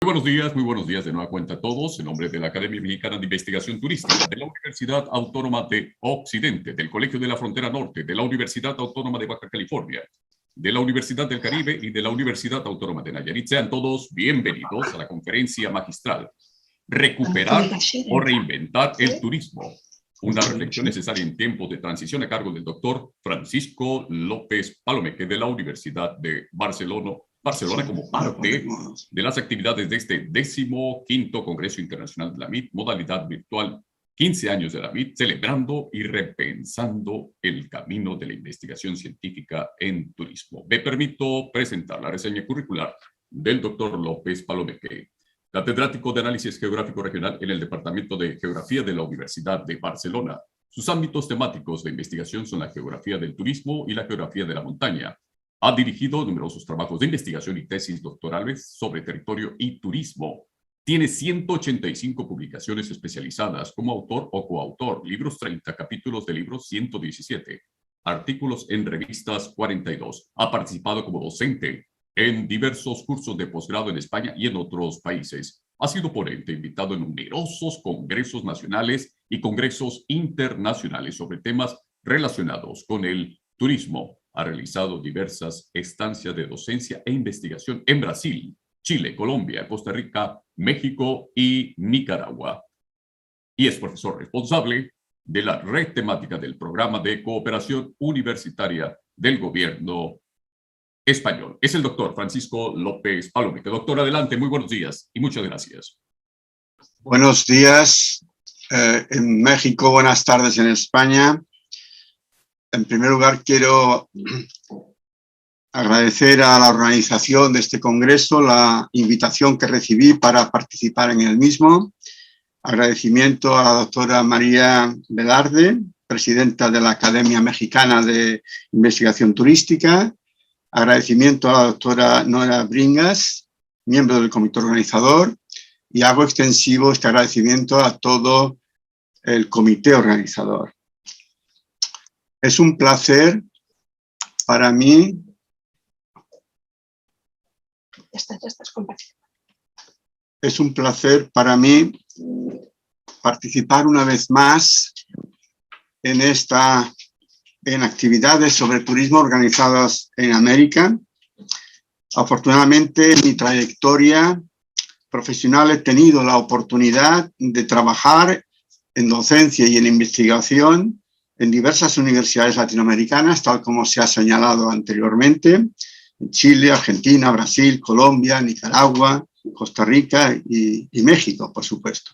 Muy buenos días de nueva cuenta a todos. En nombre de la Academia Mexicana de Investigación Turística, de la Universidad Autónoma de Occidente, del Colegio de la Frontera Norte, de la Universidad Autónoma de Baja California, de la Universidad del Caribe y de la Universidad Autónoma de Nayarit. Sean todos bienvenidos a la conferencia magistral Recuperar o reinventar el turismo. Una reflexión necesaria en tiempos de transición a cargo del doctor Francisco López Palomeque de la Universidad de Barcelona como parte de las actividades de este 15º Congreso Internacional de la MIT, modalidad virtual, 15 años de la MIT, celebrando y repensando el camino de la investigación científica en turismo. Me permito presentar la reseña curricular del doctor López Palomeque, catedrático de Análisis Geográfico Regional en el Departamento de Geografía de la Universidad de Barcelona. Sus ámbitos temáticos de investigación son la geografía del turismo y la geografía de la montaña. Ha dirigido numerosos trabajos de investigación y tesis doctorales sobre territorio y turismo. Tiene 185 publicaciones especializadas como autor o coautor, libros 30, capítulos de libros 117, artículos en revistas 42. Ha participado como docente en diversos cursos de posgrado en España y en otros países. Ha sido ponente invitado en numerosos congresos nacionales y congresos internacionales sobre temas relacionados con el turismo. Ha realizado diversas estancias de docencia e investigación en Brasil, Chile, Colombia, Costa Rica, México y Nicaragua. Y es profesor responsable de la red temática del Programa de Cooperación Universitaria del Gobierno Español. Es el doctor Francisco López Palomeque. Doctor, adelante, muy buenos días y muchas gracias. Buenos días en México, buenas tardes en España. En primer lugar, quiero agradecer a la organización de este congreso la invitación que recibí para participar en el mismo. Agradecimiento a la doctora María Velarde, presidenta de la Academia Mexicana de Investigación Turística. Agradecimiento a la doctora Nora Bringas, miembro del comité organizador. Y hago extensivo este agradecimiento a todo el comité organizador. Es un placer para mí participar una vez más en actividades sobre turismo organizadas en América. Afortunadamente, en mi trayectoria profesional he tenido la oportunidad de trabajar en docencia y en investigación en diversas universidades latinoamericanas, tal como se ha señalado anteriormente, en Chile, Argentina, Brasil, Colombia, Nicaragua, Costa Rica y México, por supuesto.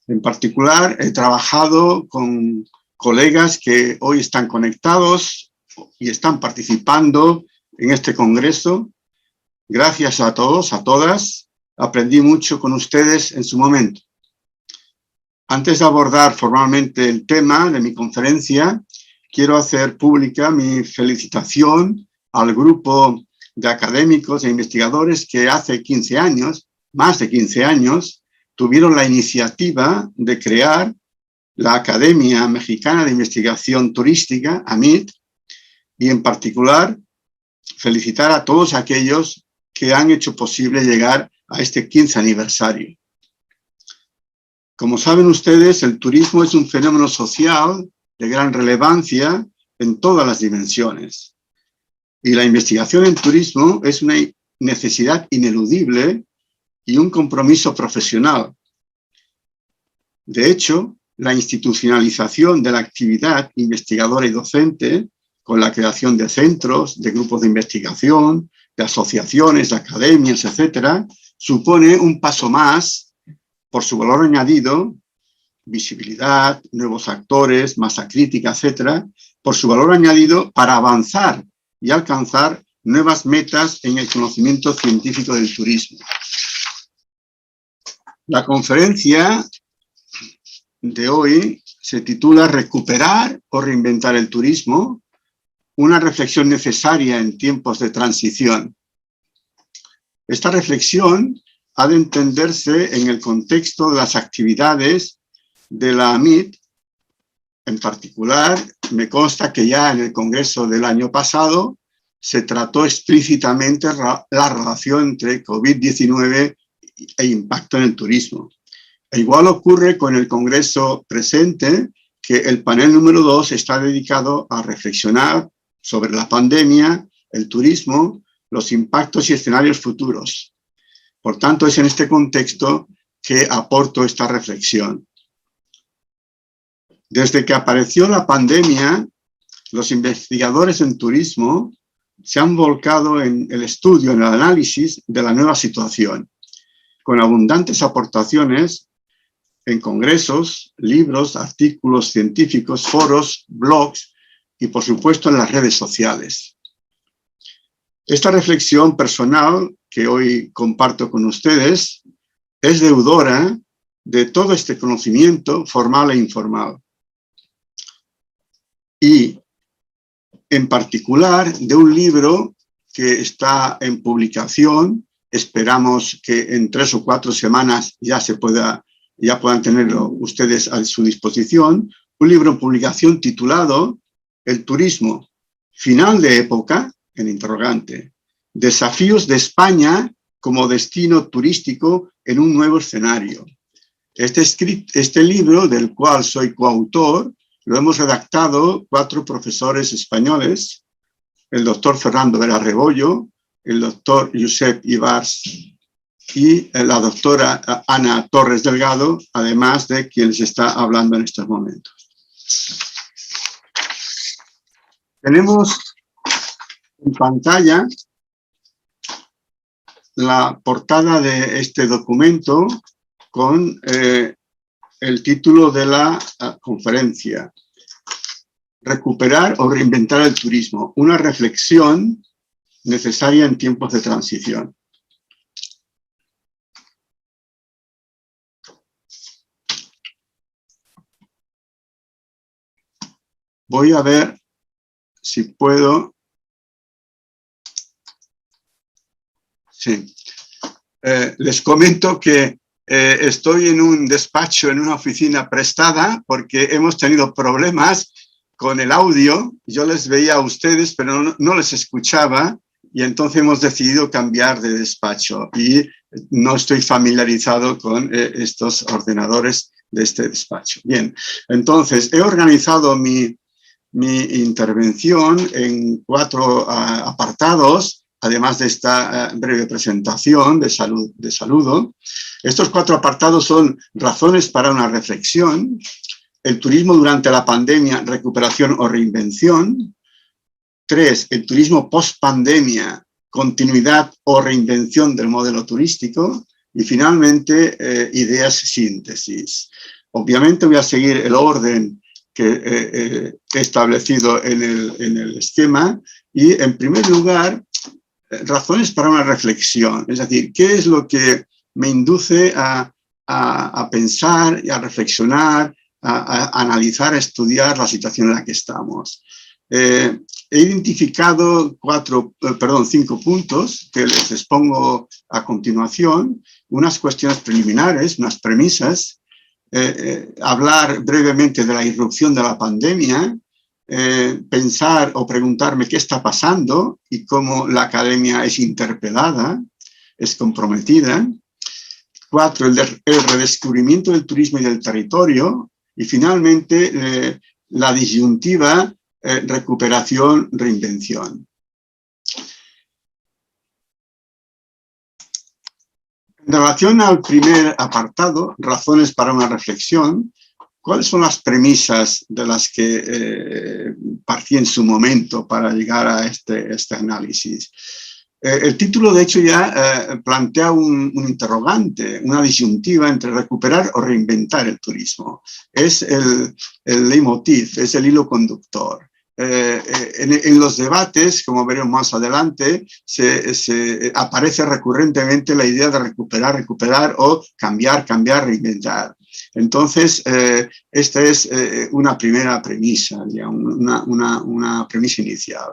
En particular, he trabajado con colegas que hoy están conectados y están participando en este congreso. Gracias a todos, a todas. Aprendí mucho con ustedes en su momento. Antes de abordar formalmente el tema de mi conferencia, quiero hacer pública mi felicitación al grupo de académicos e investigadores que hace 15 años, más de 15 años, tuvieron la iniciativa de crear la Academia Mexicana de Investigación Turística, AMIT, y en particular felicitar a todos aquellos que han hecho posible llegar a este 15 aniversario. Como saben ustedes, el turismo es un fenómeno social de gran relevancia en todas las dimensiones. Y la investigación en turismo es una necesidad ineludible y un compromiso profesional. De hecho, la institucionalización de la actividad investigadora y docente, con la creación de centros, de grupos de investigación, de asociaciones, de academias, etcétera, supone un paso más por su valor añadido, visibilidad, nuevos actores, masa crítica, etcétera, por su valor añadido para avanzar y alcanzar nuevas metas en el conocimiento científico del turismo. La conferencia de hoy se titula Recuperar o reinventar el turismo, una reflexión necesaria en tiempos de transición. Esta reflexión ha de entenderse en el contexto de las actividades de la AMIT. En particular, me consta que ya en el congreso del año pasado se trató explícitamente la relación entre COVID-19 e impacto en el turismo. E igual ocurre con el congreso presente, que el panel número 2 está dedicado a reflexionar sobre la pandemia, el turismo, los impactos y escenarios futuros. Por tanto, es en este contexto que aporto esta reflexión. Desde que apareció la pandemia, los investigadores en turismo se han volcado en el estudio, en el análisis de la nueva situación, con abundantes aportaciones en congresos, libros, artículos científicos, foros, blogs y, por supuesto, en las redes sociales. Esta reflexión personal que hoy comparto con ustedes es deudora de todo este conocimiento formal e informal. Y, en particular, de un libro que está en publicación. Esperamos que en 3 o 4 semanas ya puedan tenerlo ustedes a su disposición. Un libro en publicación titulado El turismo, final de época, en interrogante, desafíos de como destino turístico en un nuevo escenario. Este libro, del cual soy coautor, lo hemos redactado 4 profesores españoles, el doctor Fernando Vera Rebollo, el doctor Josep Ibars y la doctora Ana Torres Delgado, además de quien les está hablando en estos momentos. Tenemos en pantalla la portada de este documento con el título de la conferencia: Recuperar o reinventar el turismo, una reflexión necesaria en tiempos de transición. Voy a ver si puedo. Sí. Les comento que estoy en un despacho, en una oficina prestada, porque hemos tenido problemas con el audio. Yo les veía a ustedes, pero no les escuchaba, y entonces hemos decidido cambiar de despacho. Y no estoy familiarizado con estos ordenadores de este despacho. Bien, entonces he organizado mi intervención en 4 apartados, además de esta breve presentación de saludo. Estos 4 apartados son: razones para una reflexión, el turismo durante la pandemia, recuperación o reinvención. 3, el turismo post-pandemia, continuidad o reinvención del modelo turístico. Y finalmente, ideas síntesis. Obviamente voy a seguir el orden que he establecido en el esquema. Y, en primer lugar, razones para una reflexión. Es decir, ¿qué es lo que me induce a pensar y a reflexionar, a analizar, a estudiar la situación en la que estamos? He identificado 5 puntos que les expongo a continuación, unas cuestiones preliminares, unas premisas, hablar brevemente de la irrupción de la pandemia, pensar o preguntarme qué está pasando y cómo la academia es interpelada, es comprometida. 4, el redescubrimiento del turismo y del territorio. Y finalmente, la disyuntiva recuperación, reinvención. En relación al primer apartado, razones para una reflexión, ¿cuáles son las premisas de las que partí en su momento para llegar a este análisis? El título, de hecho, ya plantea un interrogante, una disyuntiva entre recuperar o reinventar el turismo. Es el leitmotiv, es el hilo conductor. En los debates, como veremos más adelante, aparece recurrentemente la idea de recuperar o cambiar, reinventar. Entonces, esta es una primera premisa, una premisa inicial.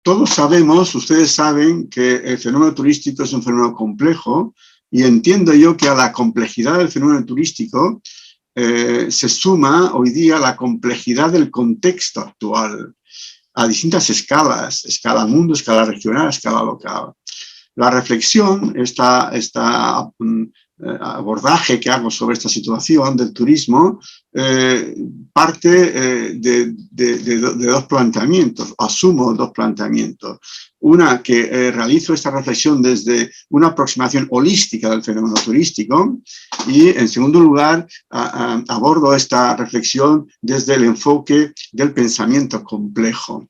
Todos sabemos, ustedes saben, que el fenómeno turístico es un fenómeno complejo, y entiendo yo que a la complejidad del fenómeno turístico se suma hoy día la complejidad del contexto actual. a distintas escalas, escala mundo, escala regional, escala local. La reflexión, abordaje que hago sobre esta situación del turismo, parte de dos planteamientos, asumo dos planteamientos. Una, que realizo esta reflexión desde una aproximación holística del fenómeno turístico y, en segundo lugar, abordo esta reflexión desde el enfoque del pensamiento complejo.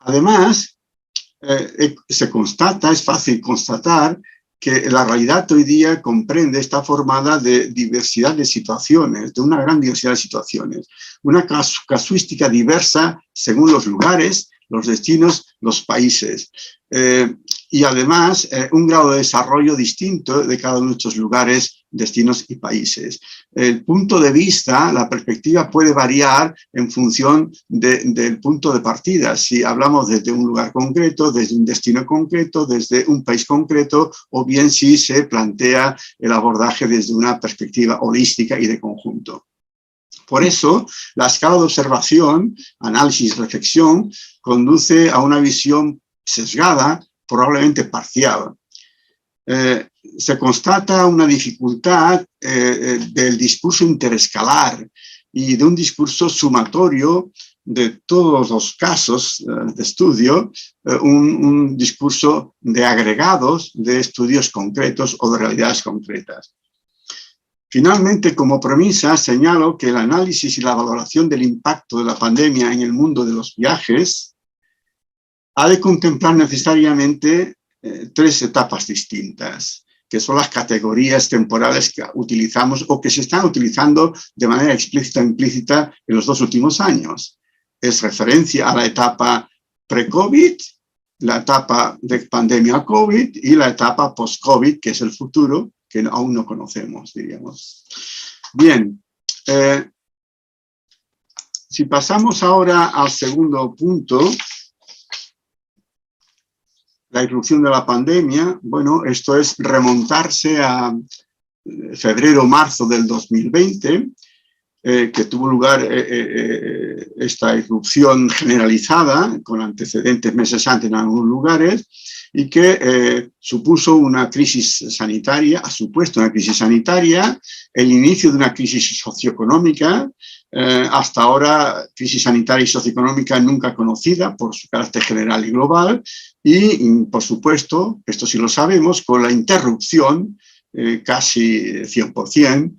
Además, es fácil constatar que la realidad hoy día comprende, está formada de diversidad de situaciones, de una gran diversidad de situaciones, una casuística diversa según los lugares, los destinos, los países. Y además un grado de desarrollo distinto de cada uno de estos lugares, destinos y países. El punto de vista, la perspectiva puede variar en función del punto de partida. Si hablamos desde un lugar concreto, desde un destino concreto, desde un país concreto, o bien si se plantea el abordaje desde una perspectiva holística y de conjunto. Por eso, la escala de observación, análisis, reflexión, conduce a una visión sesgada, probablemente parcial. Se constata una dificultad del discurso interescalar y de un discurso sumatorio de todos los casos de estudio, un discurso de agregados de estudios concretos o de realidades concretas. Finalmente, como premisa, señalo que el análisis y la valoración del impacto de la pandemia en el mundo de los viajes ha de contemplar necesariamente tres etapas distintas, que son las categorías temporales que utilizamos o que se están utilizando de manera explícita o implícita en los 2 últimos años. Es referencia a la etapa pre-COVID, la etapa de pandemia COVID y la etapa post-COVID, que es el futuro, que aún no conocemos, diríamos. Bien, si pasamos ahora al segundo punto, la irrupción de la pandemia, bueno, esto es remontarse a febrero-marzo del 2020, que tuvo lugar esta irrupción generalizada, con antecedentes meses antes en algunos lugares, y que supuso una crisis sanitaria, ha supuesto una crisis sanitaria, el inicio de una crisis socioeconómica, hasta ahora crisis sanitaria y socioeconómica nunca conocida por su carácter general y global, y por supuesto, esto sí lo sabemos, con la interrupción casi 100%,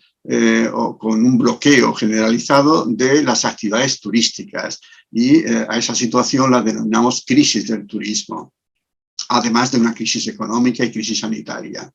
o con un bloqueo generalizado de las actividades turísticas, y a esa situación la denominamos crisis del turismo, además de una crisis económica y crisis sanitaria.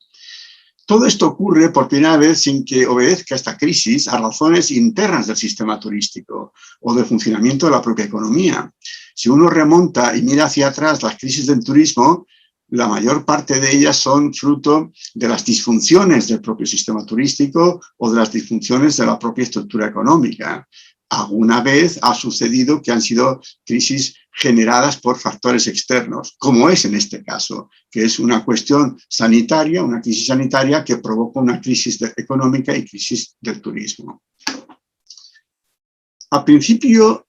Todo esto ocurre por primera vez sin que obedezca esta crisis a razones internas del sistema turístico o de funcionamiento de la propia economía. Si uno remonta y mira hacia atrás las crisis del turismo, la mayor parte de ellas son fruto de las disfunciones del propio sistema turístico o de las disfunciones de la propia estructura económica. Alguna vez ha sucedido que han sido crisis generadas por factores externos, como es en este caso, que es una cuestión sanitaria, una crisis sanitaria que provoca una crisis económica y crisis del turismo. A principio,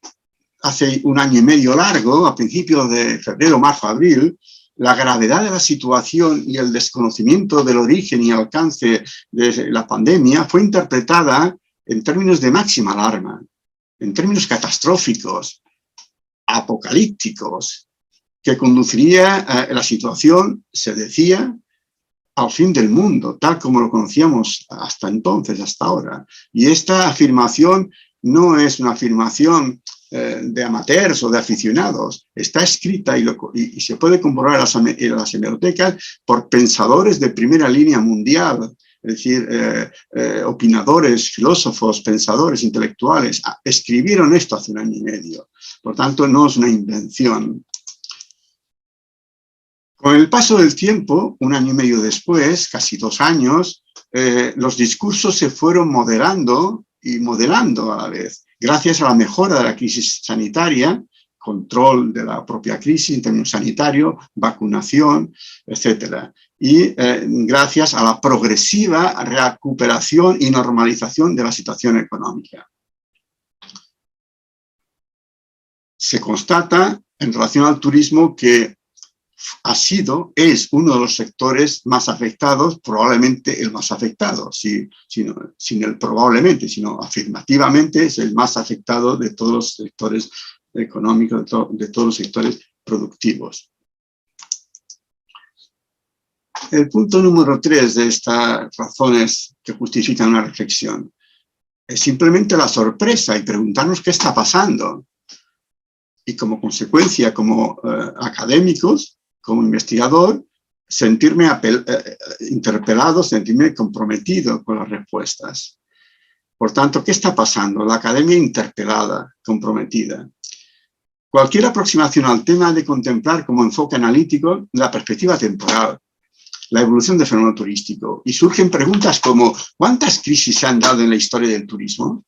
hace un año y medio largo, a principios de febrero, marzo, abril, la gravedad de la situación y el desconocimiento del origen y alcance de la pandemia fue interpretada en términos de máxima alarma, en términos catastróficos, apocalípticos, que conduciría la situación, se decía, al fin del mundo, tal como lo conocíamos hasta entonces, hasta ahora. Y esta afirmación no es una afirmación de amateurs o de aficionados, está escrita y se puede comprobar en las hemerotecas por pensadores de primera línea mundial, es decir, opinadores, filósofos, pensadores, intelectuales, escribieron esto hace un año y medio. Por tanto, no es una invención. Con el paso del tiempo, un año y medio después, casi 2 años, los discursos se fueron moderando y modelando a la vez, gracias a la mejora de la crisis sanitaria, control de la propia crisis en términos sanitarios, vacunación, etcétera. Y gracias a la progresiva recuperación y normalización de la situación económica. se constata en relación al turismo que es uno de los sectores más afectados, probablemente el más afectado, sin el probablemente, sino afirmativamente es el más afectado de todos los sectores económicos, de todos los sectores productivos. El punto número 3 de estas razones que justifican una reflexión es simplemente la sorpresa y preguntarnos qué está pasando. Y como consecuencia, como académicos, como investigador, sentirme interpelado, sentirme comprometido con las respuestas. Por tanto, ¿qué está pasando? La academia interpelada, comprometida. Cualquier aproximación al tema ha de contemplar como enfoque analítico la perspectiva temporal, la evolución del fenómeno turístico. Y surgen preguntas como, ¿cuántas crisis se han dado en la historia del turismo?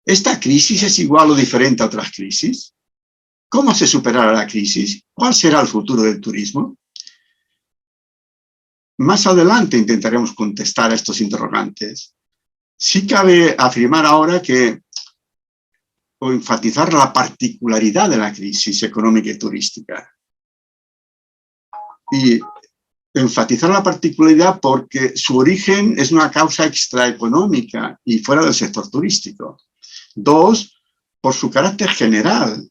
¿Esta crisis es igual o diferente a otras crisis? ¿Cómo se superará la crisis? ¿Cuál será el futuro del turismo? Más adelante intentaremos contestar a estos interrogantes. Sí cabe afirmar ahora o enfatizar la particularidad de la crisis económica y turística. Y enfatizar la particularidad porque su origen es una causa extraeconómica y fuera del sector turístico. 2, por su carácter general.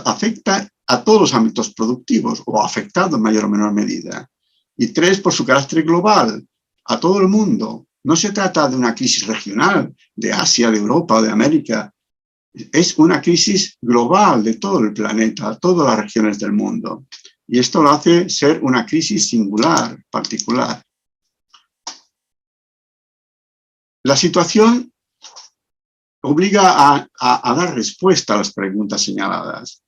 Afecta a todos los ámbitos productivos o afectado en mayor o menor medida. Y 3, por su carácter global, a todo el mundo. No se trata de una crisis regional, de Asia, de Europa o de América. Es una crisis global de todo el planeta, todas las regiones del mundo. Y esto lo hace ser una crisis singular, particular. La situación obliga a dar respuesta a las preguntas señaladas.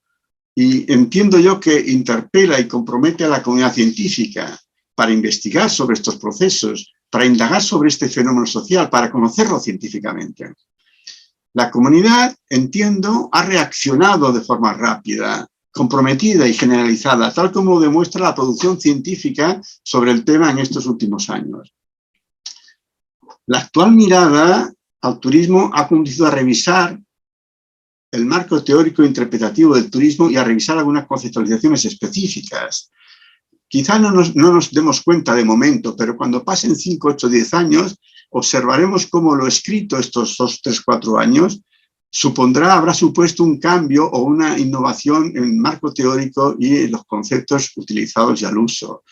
Y entiendo yo que interpela y compromete a la comunidad científica para investigar sobre estos procesos, para indagar sobre este fenómeno social, para conocerlo científicamente. La comunidad, entiendo, ha reaccionado de forma rápida, comprometida y generalizada, tal como demuestra la producción científica sobre el tema en estos últimos años. La actual mirada al turismo ha conducido a revisar el marco teórico e interpretativo del turismo y a revisar algunas conceptualizaciones específicas. Quizá no nos demos cuenta de momento, pero cuando pasen 5, 8, 10 años, observaremos cómo lo escrito estos 2, 3, 4 años habrá supuesto un cambio o una innovación en el marco teórico y en los conceptos utilizados ya al uso.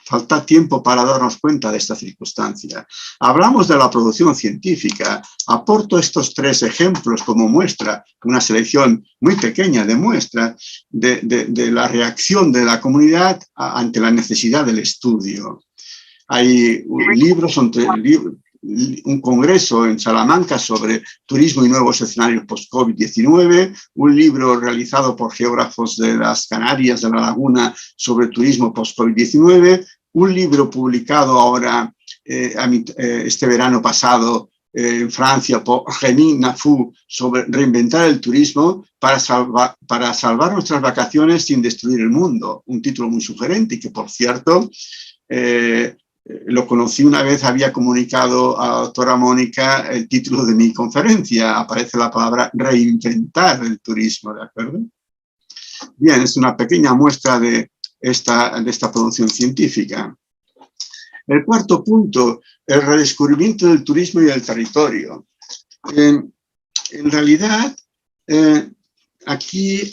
Falta tiempo para darnos cuenta de esta circunstancia. Hablamos de la producción científica. Aporto estos 3 ejemplos como muestra, una selección muy pequeña de muestras de la reacción de la comunidad ante la necesidad del estudio. Hay un congreso en Salamanca sobre turismo y nuevos escenarios post-COVID-19, un libro realizado por geógrafos de las Canarias, de la Laguna, sobre turismo post-COVID-19, un libro publicado ahora, este verano pasado, en Francia, por Rémi Nafou, sobre reinventar el turismo para salvar nuestras vacaciones sin destruir el mundo. Un título muy sugerente y que, por cierto, lo conocí una vez, había comunicado a la doctora Mónica el título de mi conferencia. Aparece la palabra reinventar el turismo, ¿de acuerdo? Bien, es una pequeña muestra de esta producción científica. El cuarto punto, el redescubrimiento del turismo y del territorio. En realidad, aquí,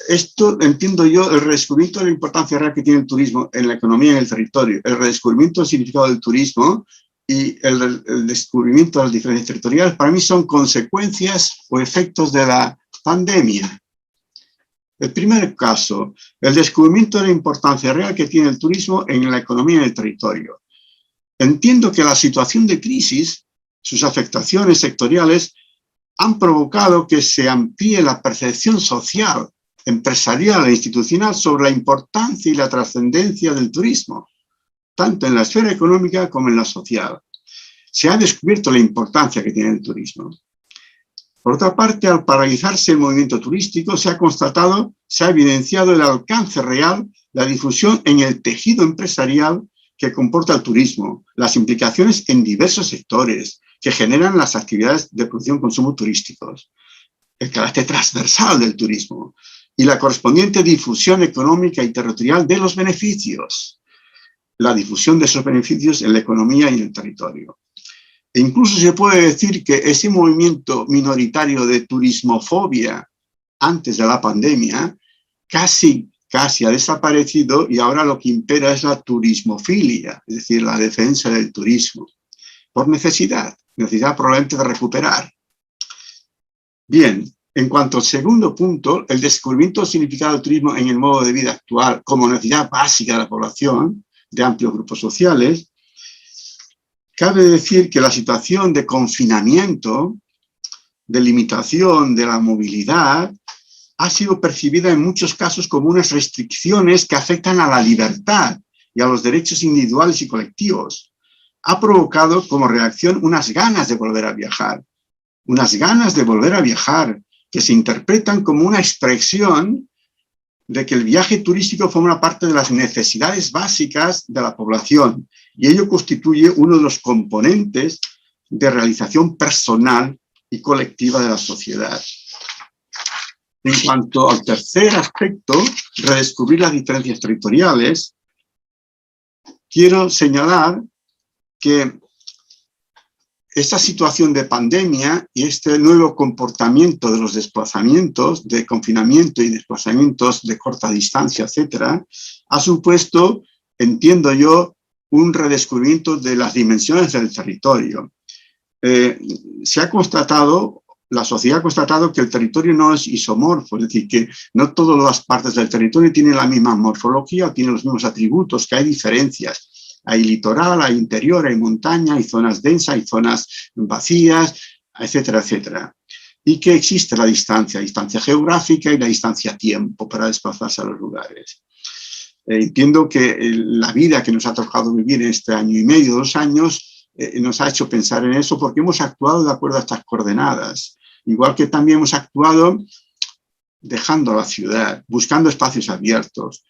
esto entiendo yo, el redescubrimiento de la importancia real que tiene el turismo en la economía y en el territorio, el redescubrimiento del significado del turismo y el descubrimiento de las diferencias territoriales, para mí son consecuencias o efectos de la pandemia. El primer caso, el descubrimiento de la importancia real que tiene el turismo en la economía y en el territorio. Entiendo que la situación de crisis, sus afectaciones sectoriales, han provocado que se amplíe la percepción social, empresarial e institucional sobre la importancia y la trascendencia del turismo, tanto en la esfera económica como en la social. Se ha descubierto la importancia que tiene el turismo. Por otra parte, al paralizarse el movimiento turístico, se ha evidenciado el alcance real, la difusión en el tejido empresarial que comporta el turismo, las implicaciones en diversos sectores que generan las actividades de producción y consumo turísticos. el carácter transversal del turismo y la correspondiente difusión económica y territorial de los beneficios, la difusión de esos beneficios en la economía y en el territorio. E incluso se puede decir que ese movimiento minoritario de turismofobia antes de la pandemia casi ha desaparecido y ahora lo que impera es la turismofilia, es decir, la defensa del turismo, por necesidad probablemente de recuperar. Bien, en cuanto al segundo punto, el descubrimiento del significado del turismo en el modo de vida actual como necesidad básica de la población, de amplios grupos sociales, cabe decir que la situación de confinamiento, de limitación de la movilidad, ha sido percibida en muchos casos como unas restricciones que afectan a la libertad y a los derechos individuales y colectivos. Ha provocado como reacción unas ganas de volver a viajar, que se interpretan como una expresión de que el viaje turístico forma parte de las necesidades básicas de la población y ello constituye uno de los componentes de realización personal y colectiva de la sociedad. En cuanto al tercer aspecto, redescubrir las diferencias territoriales, quiero señalar que esta situación de pandemia y este nuevo comportamiento de los desplazamientos, de confinamiento y desplazamientos de corta distancia, etcétera, ha supuesto, entiendo yo, un redescubrimiento de las dimensiones del territorio. Se ha constatado, la sociedad ha constatado que el territorio no es isomorfo, es decir, que no todas las partes del territorio tienen la misma morfología o tienen los mismos atributos, que hay diferencias. Hay litoral, hay interior, hay montaña, hay zonas densas, hay zonas vacías, etcétera, etcétera. Y que existe la distancia geográfica y la distancia tiempo para desplazarse a los lugares. Entiendo que la vida que nos ha tocado vivir en este año y medio, 2 años, nos ha hecho pensar en eso porque hemos actuado de acuerdo a estas coordenadas. Igual que también hemos actuado dejando la ciudad, buscando espacios abiertos,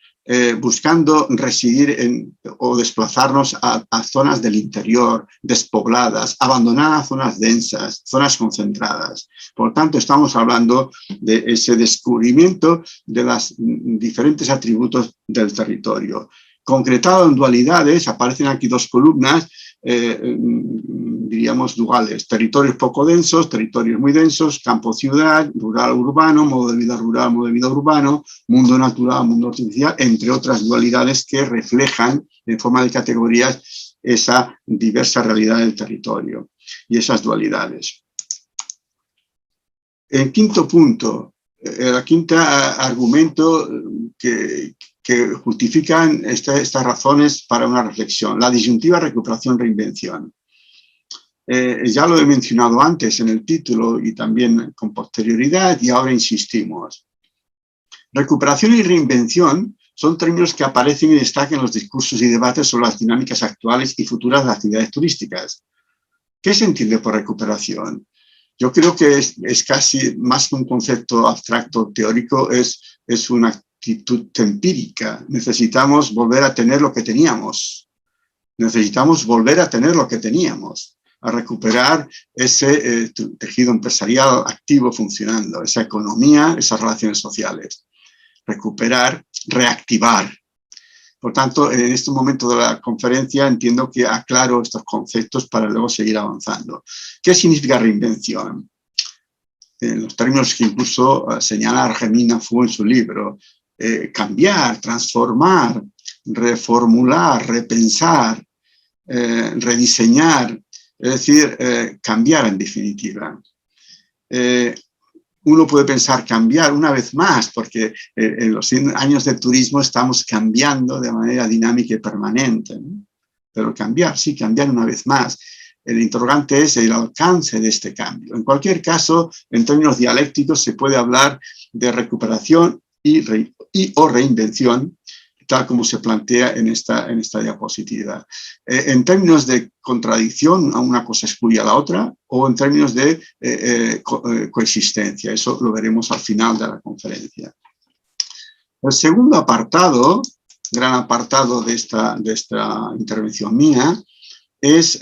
buscando residir o desplazarnos a zonas del interior, despobladas, abandonadas zonas densas, zonas concentradas. Por lo tanto, estamos hablando de ese descubrimiento de los diferentes atributos del territorio. Concretado en dualidades, aparecen aquí 2 columnas, diríamos duales, territorios poco densos, territorios muy densos, campo-ciudad, rural-urbano, modo de vida rural, modo de vida urbano, mundo natural, mundo artificial, entre otras dualidades que reflejan en forma de categorías esa diversa realidad del territorio y esas dualidades. El quinto punto, el quinto argumento que justifican estas razones para una reflexión, la disyuntiva recuperación-reinvención. Ya lo he mencionado antes en el título y también con posterioridad y ahora insistimos. Recuperación y reinvención son términos que aparecen y destacan en los discursos y debates sobre las dinámicas actuales y futuras de actividades turísticas. ¿Qué se entiende por recuperación? Yo creo que es casi más que un concepto abstracto teórico, es una actitud empírica. Necesitamos volver a tener lo que teníamos. A recuperar ese tejido empresarial activo funcionando, esa economía, esas relaciones sociales. Recuperar, reactivar. Por tanto, en este momento de la conferencia entiendo que aclaro estos conceptos para luego seguir avanzando. ¿Qué significa reinvención? En los términos que incluso señala Argemina Fu en su libro, cambiar, transformar, reformular, repensar, rediseñar, es decir, cambiar en definitiva. Uno puede pensar cambiar una vez más, porque en los 100 años de turismo estamos cambiando de manera dinámica y permanente, ¿no? Pero cambiar, sí, cambiar una vez más. El interrogante es el alcance de este cambio. En cualquier caso, en términos dialécticos, se puede hablar de recuperación o reinvención, tal como se plantea en esta diapositiva. En términos de contradicción, una cosa excluye a la otra, o en términos de coexistencia. Eso lo veremos al final de la conferencia. El segundo apartado, gran apartado de esta intervención mía, es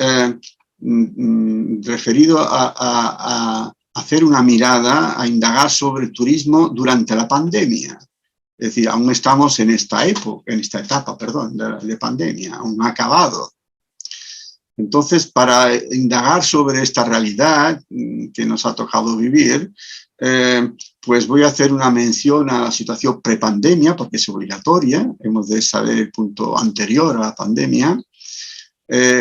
referido a hacer una mirada, a indagar sobre el turismo durante la pandemia. Es decir, aún estamos en esta etapa de pandemia, aún no ha acabado. Entonces, para indagar sobre esta realidad que nos ha tocado vivir, pues voy a hacer una mención a la situación prepandemia, porque es obligatoria, hemos de saber el punto anterior a la pandemia,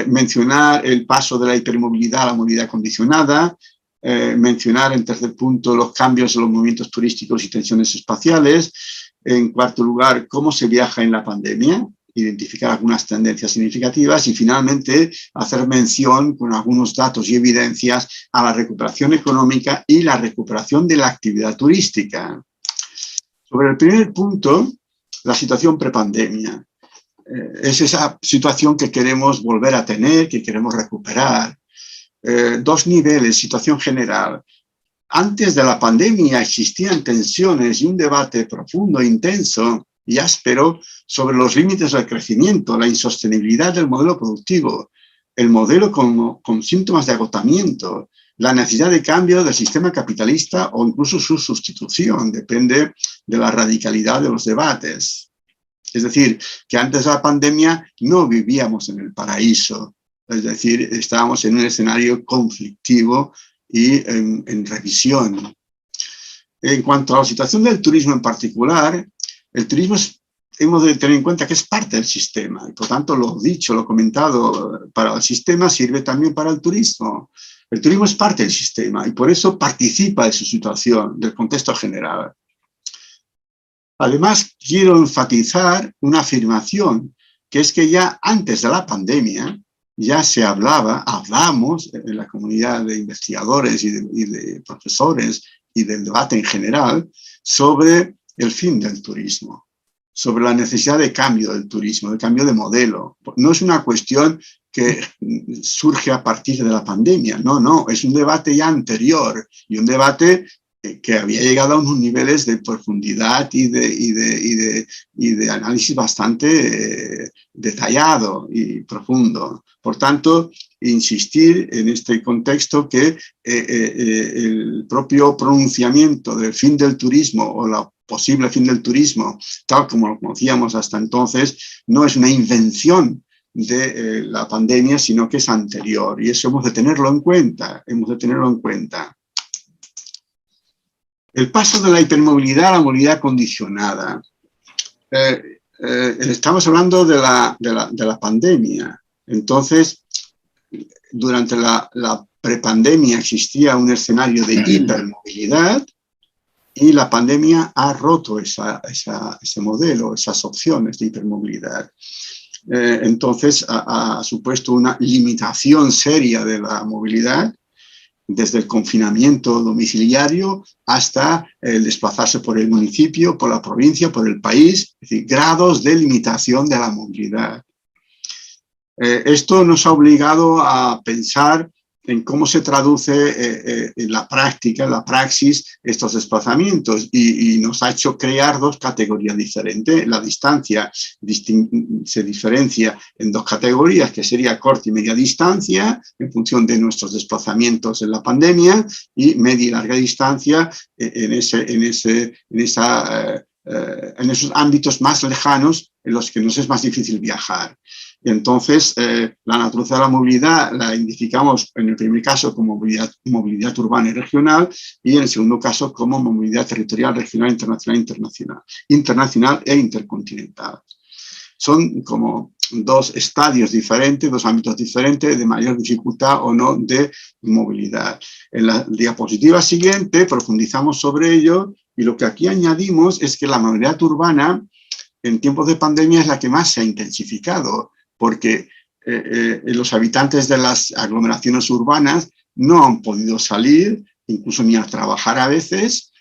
mencionar el paso de la hipermovilidad a la movilidad condicionada, mencionar en tercer punto los cambios en los movimientos turísticos y tensiones espaciales, en cuarto lugar, cómo se viaja en la pandemia, identificar algunas tendencias significativas y finalmente hacer mención con algunos datos y evidencias a la recuperación económica y la recuperación de la actividad turística. Sobre el primer punto, la situación prepandemia. Es esa situación que queremos volver a tener, que queremos recuperar. Dos niveles, situación general. Antes de la pandemia existían tensiones y un debate profundo, intenso y áspero sobre los límites del crecimiento, la insostenibilidad del modelo productivo, el modelo con síntomas de agotamiento, la necesidad de cambio del sistema capitalista o incluso su sustitución, depende de la radicalidad de los debates. Es decir, que antes de la pandemia no vivíamos en el paraíso, es decir, estábamos en un escenario conflictivo y en revisión. En cuanto a la situación del turismo en particular, el turismo hemos de tener en cuenta que es parte del sistema y por tanto lo dicho, lo comentado, para el sistema sirve también para el turismo. El turismo es parte del sistema y por eso participa de su situación, del contexto general. Además, quiero enfatizar una afirmación, que es que ya antes de la pandemia ya se hablamos en la comunidad de investigadores y de profesores y del debate en general sobre el fin del turismo, sobre la necesidad de cambio del turismo, de cambio de modelo. No es una cuestión que surge a partir de la pandemia, no, es un debate ya anterior y un debate que había llegado a unos niveles de profundidad y de análisis bastante detallado y profundo. Por tanto, insistir en este contexto que el propio pronunciamiento del fin del turismo o la posible fin del turismo, tal como lo conocíamos hasta entonces, no es una invención de la pandemia, sino que es anterior. Y eso hemos de tenerlo en cuenta, El paso de la hipermovilidad a la movilidad condicionada. Estamos hablando de la pandemia. Entonces, durante la prepandemia existía un escenario de hipermovilidad y la pandemia ha roto ese modelo, esas opciones de hipermovilidad. Entonces, ha supuesto una limitación seria de la movilidad, desde el confinamiento domiciliario hasta el desplazarse por el municipio, por la provincia, por el país, es decir, grados de limitación de la movilidad. Esto nos ha obligado a pensar en cómo se traduce en la práctica, en la praxis, estos desplazamientos y nos ha hecho crear dos categorías diferentes. La distancia se diferencia en dos categorías, que sería corta y media distancia, en función de nuestros desplazamientos en la pandemia, y media y larga distancia en esos ámbitos más lejanos en los que nos es más difícil viajar. Y entonces, la naturaleza de la movilidad la identificamos en el primer caso como movilidad urbana y regional y en el segundo caso como movilidad territorial, regional, internacional e intercontinental. Son como dos estadios diferentes, dos ámbitos diferentes de mayor dificultad o no de movilidad. En la diapositiva siguiente profundizamos sobre ello y lo que aquí añadimos es que la movilidad urbana en tiempos de pandemia es la que más se ha intensificado, porque los habitantes de las aglomeraciones urbanas no han podido salir, incluso ni a trabajar a veces,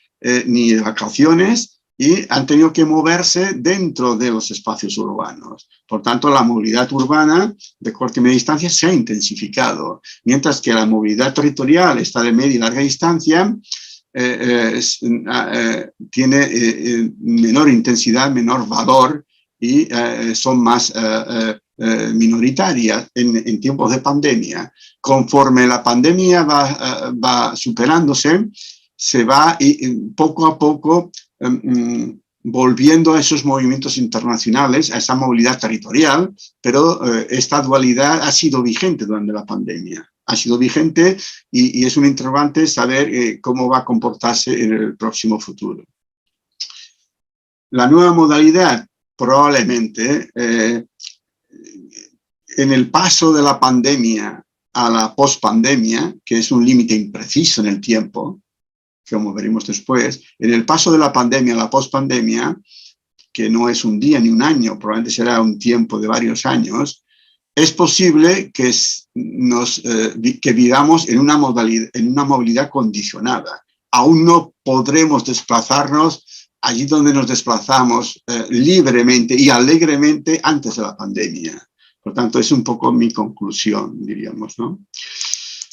ni de vacaciones, y han tenido que moverse dentro de los espacios urbanos. Por tanto, la movilidad urbana de corta y media distancia se ha intensificado, mientras que la movilidad territorial, esta de media y larga distancia, tiene menor intensidad, menor valor y son más minoritaria en tiempos de pandemia. Conforme la pandemia va superándose, se va poco a poco volviendo a esos movimientos internacionales, a esa movilidad territorial, pero esta dualidad ha sido vigente durante la pandemia. Ha sido vigente y es un interrogante saber cómo va a comportarse en el próximo futuro. La nueva modalidad, probablemente, en el paso de la pandemia a la pospandemia, que es un límite impreciso en el tiempo, como veremos después, en el paso de la pandemia a la pospandemia, que no es un día ni un año, probablemente será un tiempo de varios años, es posible que vivamos en una movilidad condicionada. Aún no podremos desplazarnos allí donde nos desplazamos libremente y alegremente antes de la pandemia. Por tanto, es un poco mi conclusión, diríamos, ¿no?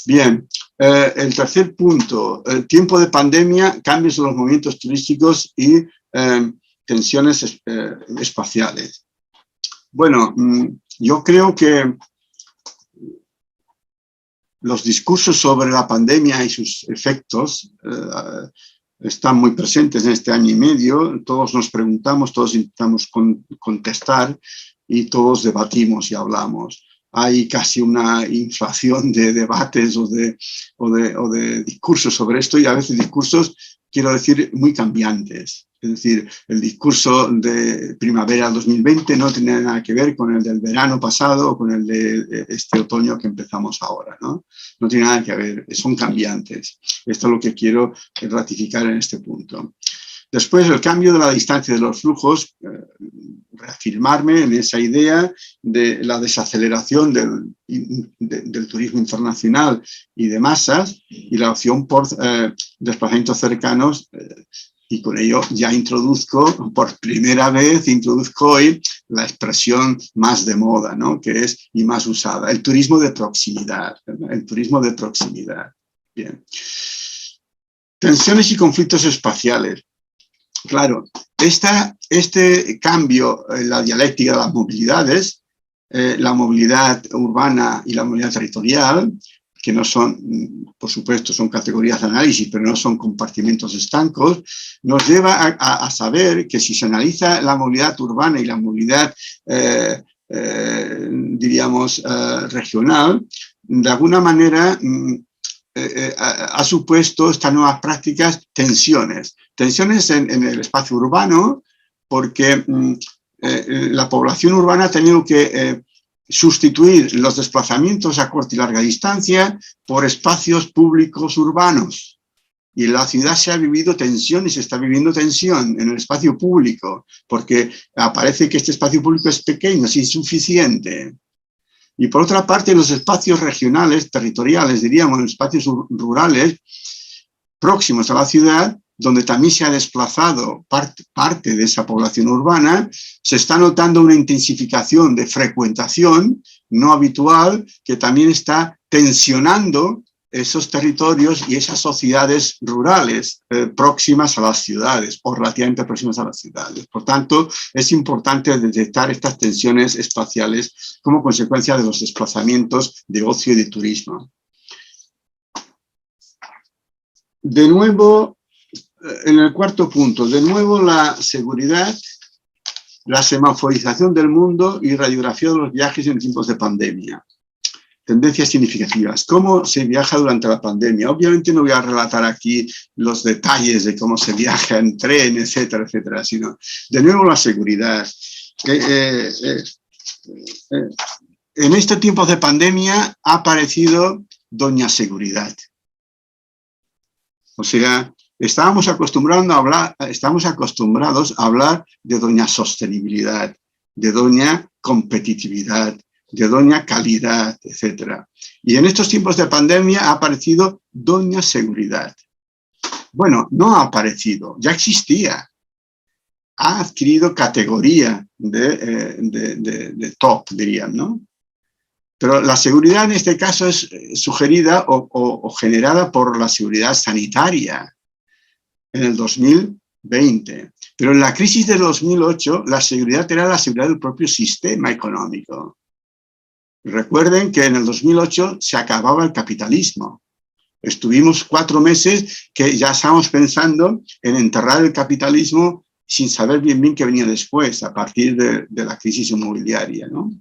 Bien, el tercer punto, el tiempo de pandemia, cambios en los movimientos turísticos y tensiones espaciales. Bueno, yo creo que los discursos sobre la pandemia y sus efectos están muy presentes en este año y medio. Todos nos preguntamos, todos intentamos contestar y todos debatimos y hablamos. Hay casi una inflación de debates o de discursos sobre esto, y a veces discursos, quiero decir, muy cambiantes. Es decir, el discurso de primavera 2020 no tiene nada que ver con el del verano pasado o con el de este otoño que empezamos ahora, ¿no? No tiene nada que ver, son cambiantes. Esto es lo que quiero ratificar en este punto. Después, el cambio de la distancia de los flujos, reafirmarme en esa idea de la desaceleración del turismo internacional y de masas y la opción por desplazamientos cercanos, y con ello ya introduzco, por primera vez, hoy la expresión más de moda, ¿no? Que es y más usada, el turismo de proximidad, ¿verdad? El turismo de proximidad. Bien. Tensiones y conflictos espaciales. Claro, este cambio en la dialéctica de las movilidades, la movilidad urbana y la movilidad territorial, que no son, por supuesto, son categorías de análisis, pero no son compartimentos estancos, nos lleva a saber que si se analiza la movilidad urbana y la movilidad, diríamos, regional, de alguna manera ha supuesto estas nuevas prácticas tensiones en el espacio urbano, porque la población urbana ha tenido que sustituir los desplazamientos a corta y larga distancia por espacios públicos urbanos. Y en la ciudad se ha vivido tensión y se está viviendo tensión en el espacio público, porque parece que este espacio público es pequeño, es insuficiente. Y por otra parte, los espacios regionales, territoriales, diríamos, los espacios rurales próximos a la ciudad, donde también se ha desplazado parte de esa población urbana, se está notando una intensificación de frecuentación no habitual que también está tensionando esos territorios y esas sociedades rurales próximas a las ciudades o relativamente próximas a las ciudades. Por tanto, es importante detectar estas tensiones espaciales como consecuencia de los desplazamientos de ocio y de turismo. De nuevo, en el cuarto punto, de nuevo la seguridad, la semaforización del mundo y radiografía de los viajes en tiempos de pandemia. Tendencias significativas. ¿Cómo se viaja durante la pandemia? Obviamente no voy a relatar aquí los detalles de cómo se viaja en tren, etcétera, etcétera, sino de nuevo la seguridad. En estos tiempos de pandemia ha aparecido Doña Seguridad. O sea, estamos acostumbrados a hablar de Doña Sostenibilidad, de Doña Competitividad, de Doña Calidad, etc. Y en estos tiempos de pandemia ha aparecido Doña Seguridad. Bueno, no ha aparecido, ya existía. Ha adquirido categoría de top, dirían, ¿no? Pero la seguridad en este caso es sugerida o generada por la seguridad sanitaria en el 2020. Pero en la crisis de 2008, la seguridad era la seguridad del propio sistema económico. Recuerden que en el 2008 se acababa el capitalismo. Estuvimos 4 meses que ya estábamos pensando en enterrar el capitalismo sin saber bien qué venía después, a partir de la crisis inmobiliaria, ¿no?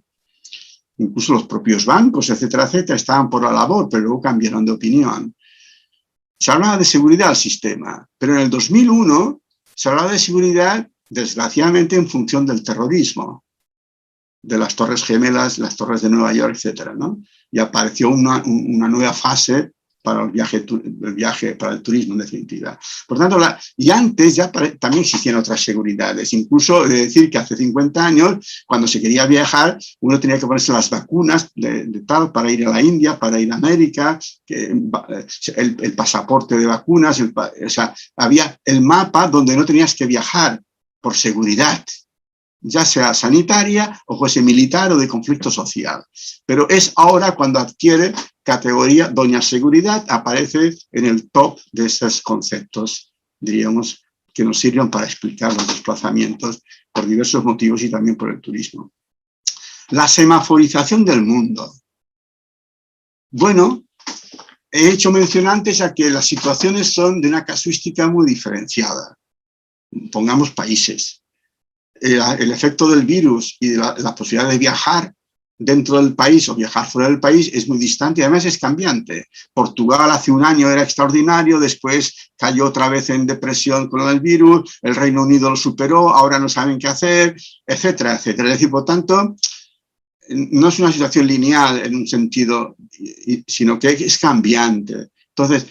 Incluso los propios bancos, etcétera, etcétera, estaban por la labor, pero luego cambiaron de opinión. Se hablaba de seguridad al sistema, pero en el 2001 se hablaba de seguridad, desgraciadamente, en función del terrorismo, de las Torres Gemelas, las Torres de Nueva York, etcétera, ¿no? Y apareció una nueva fase para el viaje, para el turismo, en definitiva. Por tanto, y antes ya también existían otras seguridades. Incluso he de decir que hace 50 años, cuando se quería viajar, uno tenía que ponerse las vacunas de tal para ir a la India, para ir a América, el pasaporte de vacunas, o sea, había el mapa donde no tenías que viajar por seguridad, ya sea sanitaria o fuese militar o de conflicto social. Pero es ahora cuando adquiere categoría doña seguridad, aparece en el top de esos conceptos, diríamos, que nos sirven para explicar los desplazamientos por diversos motivos y también por el turismo. La semaforización del mundo. Bueno, he hecho mención antes a que las situaciones son de una casuística muy diferenciada. Pongamos países. El efecto del virus y de la posibilidad de viajar dentro del país o viajar fuera del país es muy distante y además es cambiante. Portugal hace un año era extraordinario, después cayó otra vez en depresión con el virus, el Reino Unido lo superó, ahora no saben qué hacer, etcétera, etcétera. Es decir, por tanto, no es una situación lineal en un sentido, sino que es cambiante. Entonces,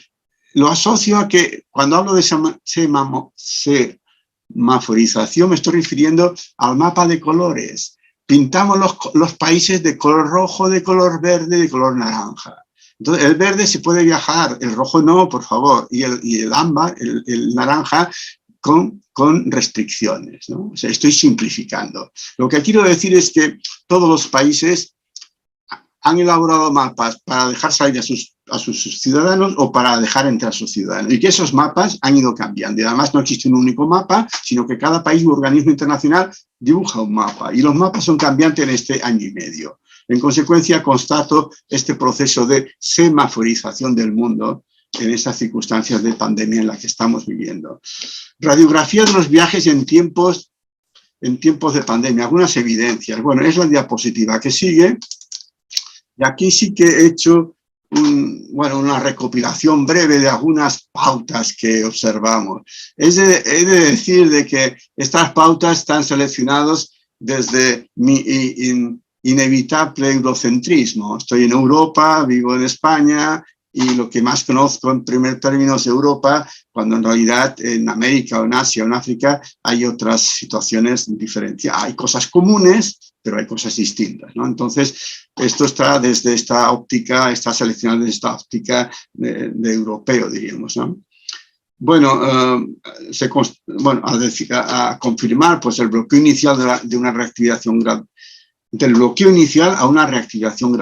lo asocio a que cuando hablo de semaforización me estoy refiriendo al mapa de colores. Pintamos los países de color rojo, de color verde, de color naranja. Entonces, el verde se puede viajar, el rojo no, por favor, y el ámbar, el naranja, con restricciones, ¿no? O sea, estoy simplificando. Lo que quiero decir es que todos los países han elaborado mapas para dejar salir a sus ciudadanos o para dejar entrar a sus ciudadanos. Y que esos mapas han ido cambiando. Y además no existe un único mapa, sino que cada país u organismo internacional dibuja un mapa. Y los mapas son cambiantes en este año y medio. En consecuencia, constato este proceso de semaforización del mundo en estas circunstancias de pandemia en las que estamos viviendo. Radiografía de los viajes en tiempos de pandemia. Algunas evidencias. Bueno, es la diapositiva que sigue. Y aquí sí que he hecho una recopilación breve de algunas pautas que observamos. He de decir de que estas pautas están seleccionadas desde mi inevitable eurocentrismo. Estoy en Europa, vivo en España y lo que más conozco en primer término es Europa, cuando en realidad en América o en Asia o en África hay otras situaciones diferentes. Hay cosas comunes, pero hay cosas distintas, ¿no? Entonces, esto está desde esta óptica, está seleccionado desde esta óptica de europeo, diríamos, ¿no? Bueno, a confirmar pues, el bloqueo inicial de una reactivación gradual, del bloqueo inicial a una reactivación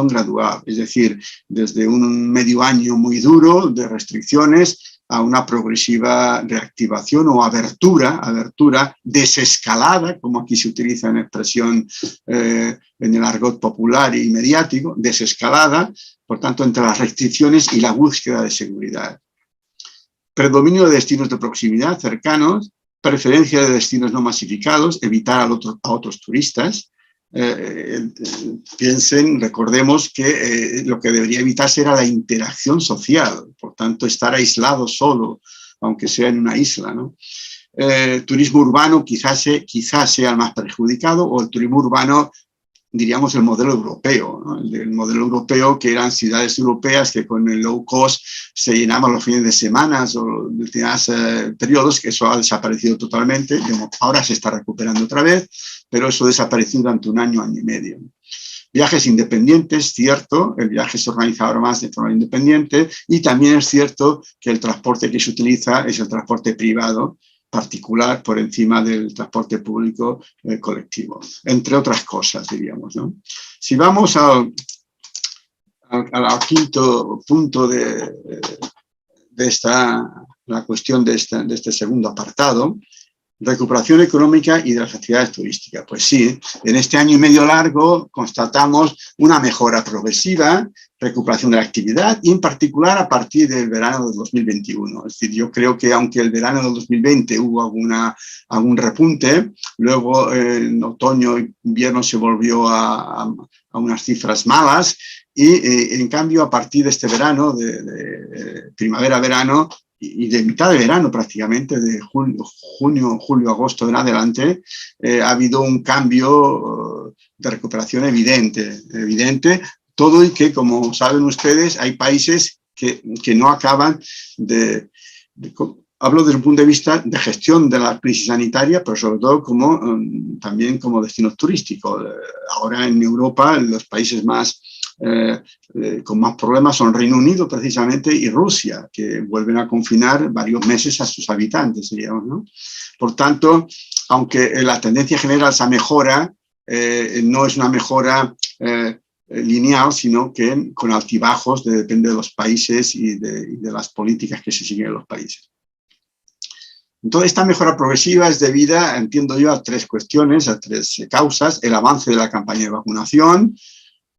gradual, es decir, desde un medio año muy duro de restricciones a una progresiva reactivación o abertura desescalada, como aquí se utiliza en expresión en el argot popular y mediático, desescalada, por tanto, entre las restricciones y la búsqueda de seguridad. Predominio de destinos de proximidad cercanos, preferencia de destinos no masificados, evitar a otros turistas. Recordemos que lo que debería evitarse era la interacción social, por tanto, estar aislado solo, aunque sea en una isla, ¿no? Turismo urbano quizás sea el más perjudicado, o el turismo urbano, diríamos, el modelo europeo, ¿no? El modelo europeo, que eran ciudades europeas que con el low cost se llenaban los fines de semana o determinados periodos, que eso ha desaparecido totalmente. Ahora se está recuperando otra vez, pero eso desapareció durante un año y medio. Viajes independientes, cierto, el viaje se organiza ahora más de forma independiente, y también es cierto que el transporte que se utiliza es el transporte privado, particular por encima del transporte público colectivo, entre otras cosas, diríamos, ¿no? Si vamos al quinto punto de la cuestión de este segundo apartado, recuperación económica y de las actividades turísticas. Pues sí, en este año y medio largo constatamos una mejora progresiva, recuperación de la actividad y en particular a partir del verano de 2021. Es decir, yo creo que aunque el verano del 2020 hubo algún repunte, luego en otoño y invierno se volvió a unas cifras malas y en cambio a partir de este verano, de primavera-verano, y de mitad de verano prácticamente, de junio, julio, agosto en adelante, ha habido un cambio de recuperación evidente, todo y que, como saben ustedes, hay países que no acaban hablo desde un punto de vista de gestión de la crisis sanitaria, pero sobre todo también como destinos turísticos. Ahora en Europa, los países con más problemas son Reino Unido precisamente y Rusia, que vuelven a confinar varios meses a sus habitantes, digamos, ¿no? Por tanto, aunque la tendencia general esa mejora, no es una mejora lineal, sino que con altibajos, depende de los países y de las políticas que se siguen en los países. Entonces, esta mejora progresiva es debida, entiendo yo, a tres cuestiones, a tres causas: el avance de la campaña de vacunación.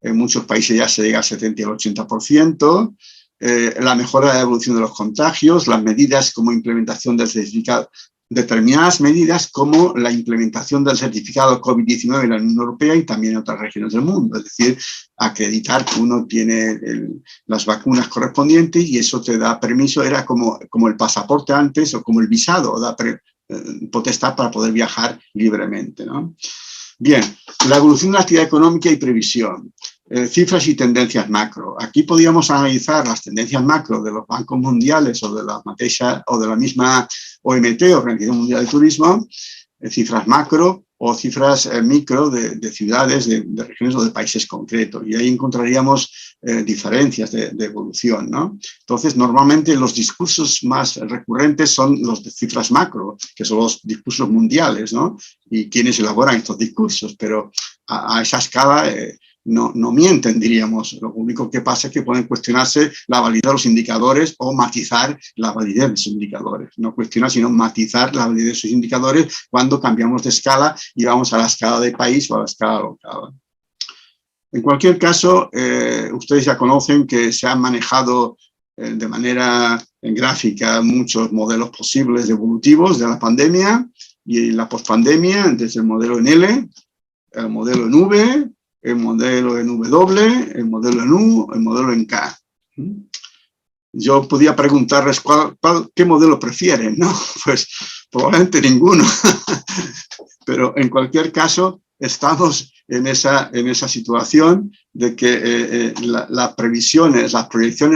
En muchos países ya se llega al 70 y al 80%, la mejora de la evolución de los contagios, las medidas como implementación del certificado, determinadas medidas como la implementación del certificado COVID-19 en la Unión Europea y también en otras regiones del mundo, es decir, acreditar que uno tiene las vacunas correspondientes y eso te da permiso, era como el pasaporte antes o como el visado, da potestad para poder viajar libremente, ¿no? Bien, la evolución de la actividad económica y previsión, cifras y tendencias macro. Aquí podríamos analizar las tendencias macro de los bancos mundiales o de la misma OMT, Organización Mundial de Turismo, cifras macro o cifras micro de ciudades, de regiones o de países concretos. Y ahí encontraríamos diferencias de evolución, ¿no? Entonces, normalmente los discursos más recurrentes son los de cifras macro, que son los discursos mundiales, ¿no? Y quienes elaboran estos discursos, pero a esa escala no mienten, diríamos. Lo único que pasa es que pueden cuestionarse la validez de los indicadores o matizar la validez de esos indicadores. No cuestionar, sino matizar la validez de esos indicadores cuando cambiamos de escala y vamos a la escala de país o a la escala local. En cualquier caso, ustedes ya conocen que se han manejado de manera gráfica muchos modelos posibles evolutivos de la pandemia y la pospandemia, desde el modelo en L, el modelo en V, el modelo en W, el modelo en U, el modelo en K. Yo podía preguntarles qué modelo prefieren, ¿no? Pues probablemente ninguno. Pero en cualquier caso, estamos en esa situación de que las proyecciones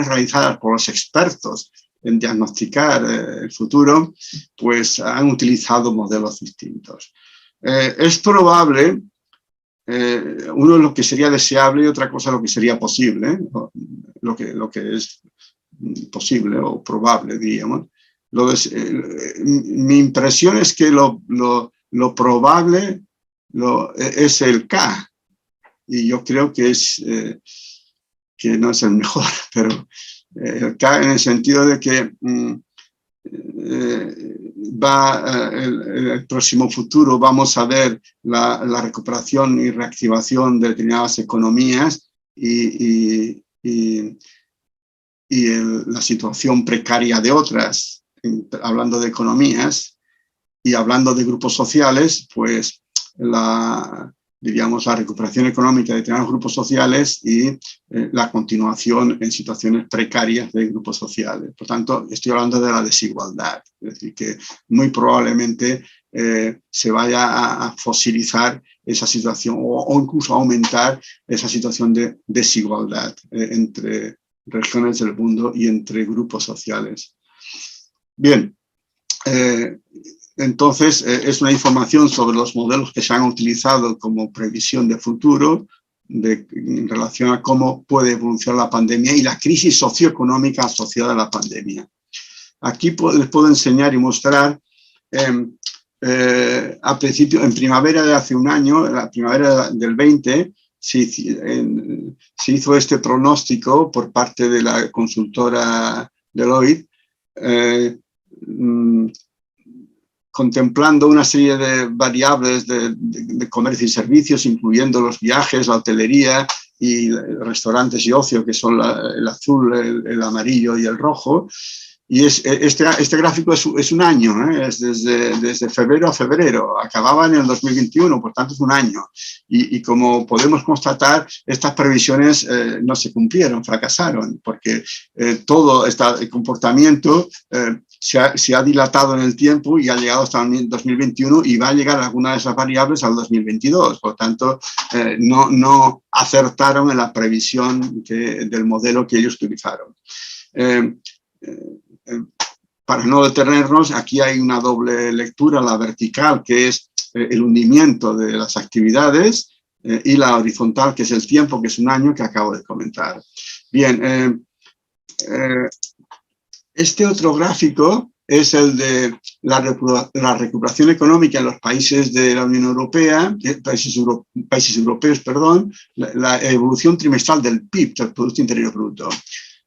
realizadas por los expertos en diagnosticar el futuro, pues han utilizado modelos distintos. Es probable, uno lo que sería deseable y otra cosa lo que sería posible, lo que es posible o probable, diríamos. Mi impresión es que lo probable es el K, y yo creo que no es el mejor, pero el K en el sentido de que el próximo futuro vamos a ver la recuperación y reactivación de determinadas economías y la situación precaria de otras, hablando de economías y hablando de grupos sociales, pues diríamos, la recuperación económica de determinados grupos sociales y la continuación en situaciones precarias de grupos sociales. Por tanto, estoy hablando de la desigualdad, es decir, que muy probablemente se vaya a fosilizar esa situación o incluso aumentar esa situación de desigualdad entre regiones del mundo y entre grupos sociales. Bien, entonces es una información sobre los modelos que se han utilizado como previsión de futuro en relación a cómo puede evolucionar la pandemia y la crisis socioeconómica asociada a la pandemia. Aquí les puedo enseñar y mostrar a principio, en primavera de hace un año, en la primavera del 20, se hizo este pronóstico por parte de la consultora Deloitte contemplando una serie de variables de comercio y servicios, incluyendo los viajes, la hotelería y restaurantes y ocio, que son el azul, el amarillo y el rojo. Y este gráfico es un año, es desde febrero a febrero, acababa en el 2021, por tanto es un año. Y como podemos constatar, estas previsiones no se cumplieron, fracasaron, porque todo este comportamiento se ha dilatado en el tiempo y ha llegado hasta el 2021 y va a llegar algunas de esas variables al 2022. Por tanto, no acertaron en la previsión del modelo que ellos utilizaron. Para no detenernos, aquí hay una doble lectura, la vertical, que es el hundimiento de las actividades, y la horizontal, que es el tiempo, que es un año, que acabo de comentar. Bien, este otro gráfico es el de la recuperación económica en los países de la Unión Europea, países europeos, perdón, la evolución trimestral del PIB, del Producto Interior Bruto.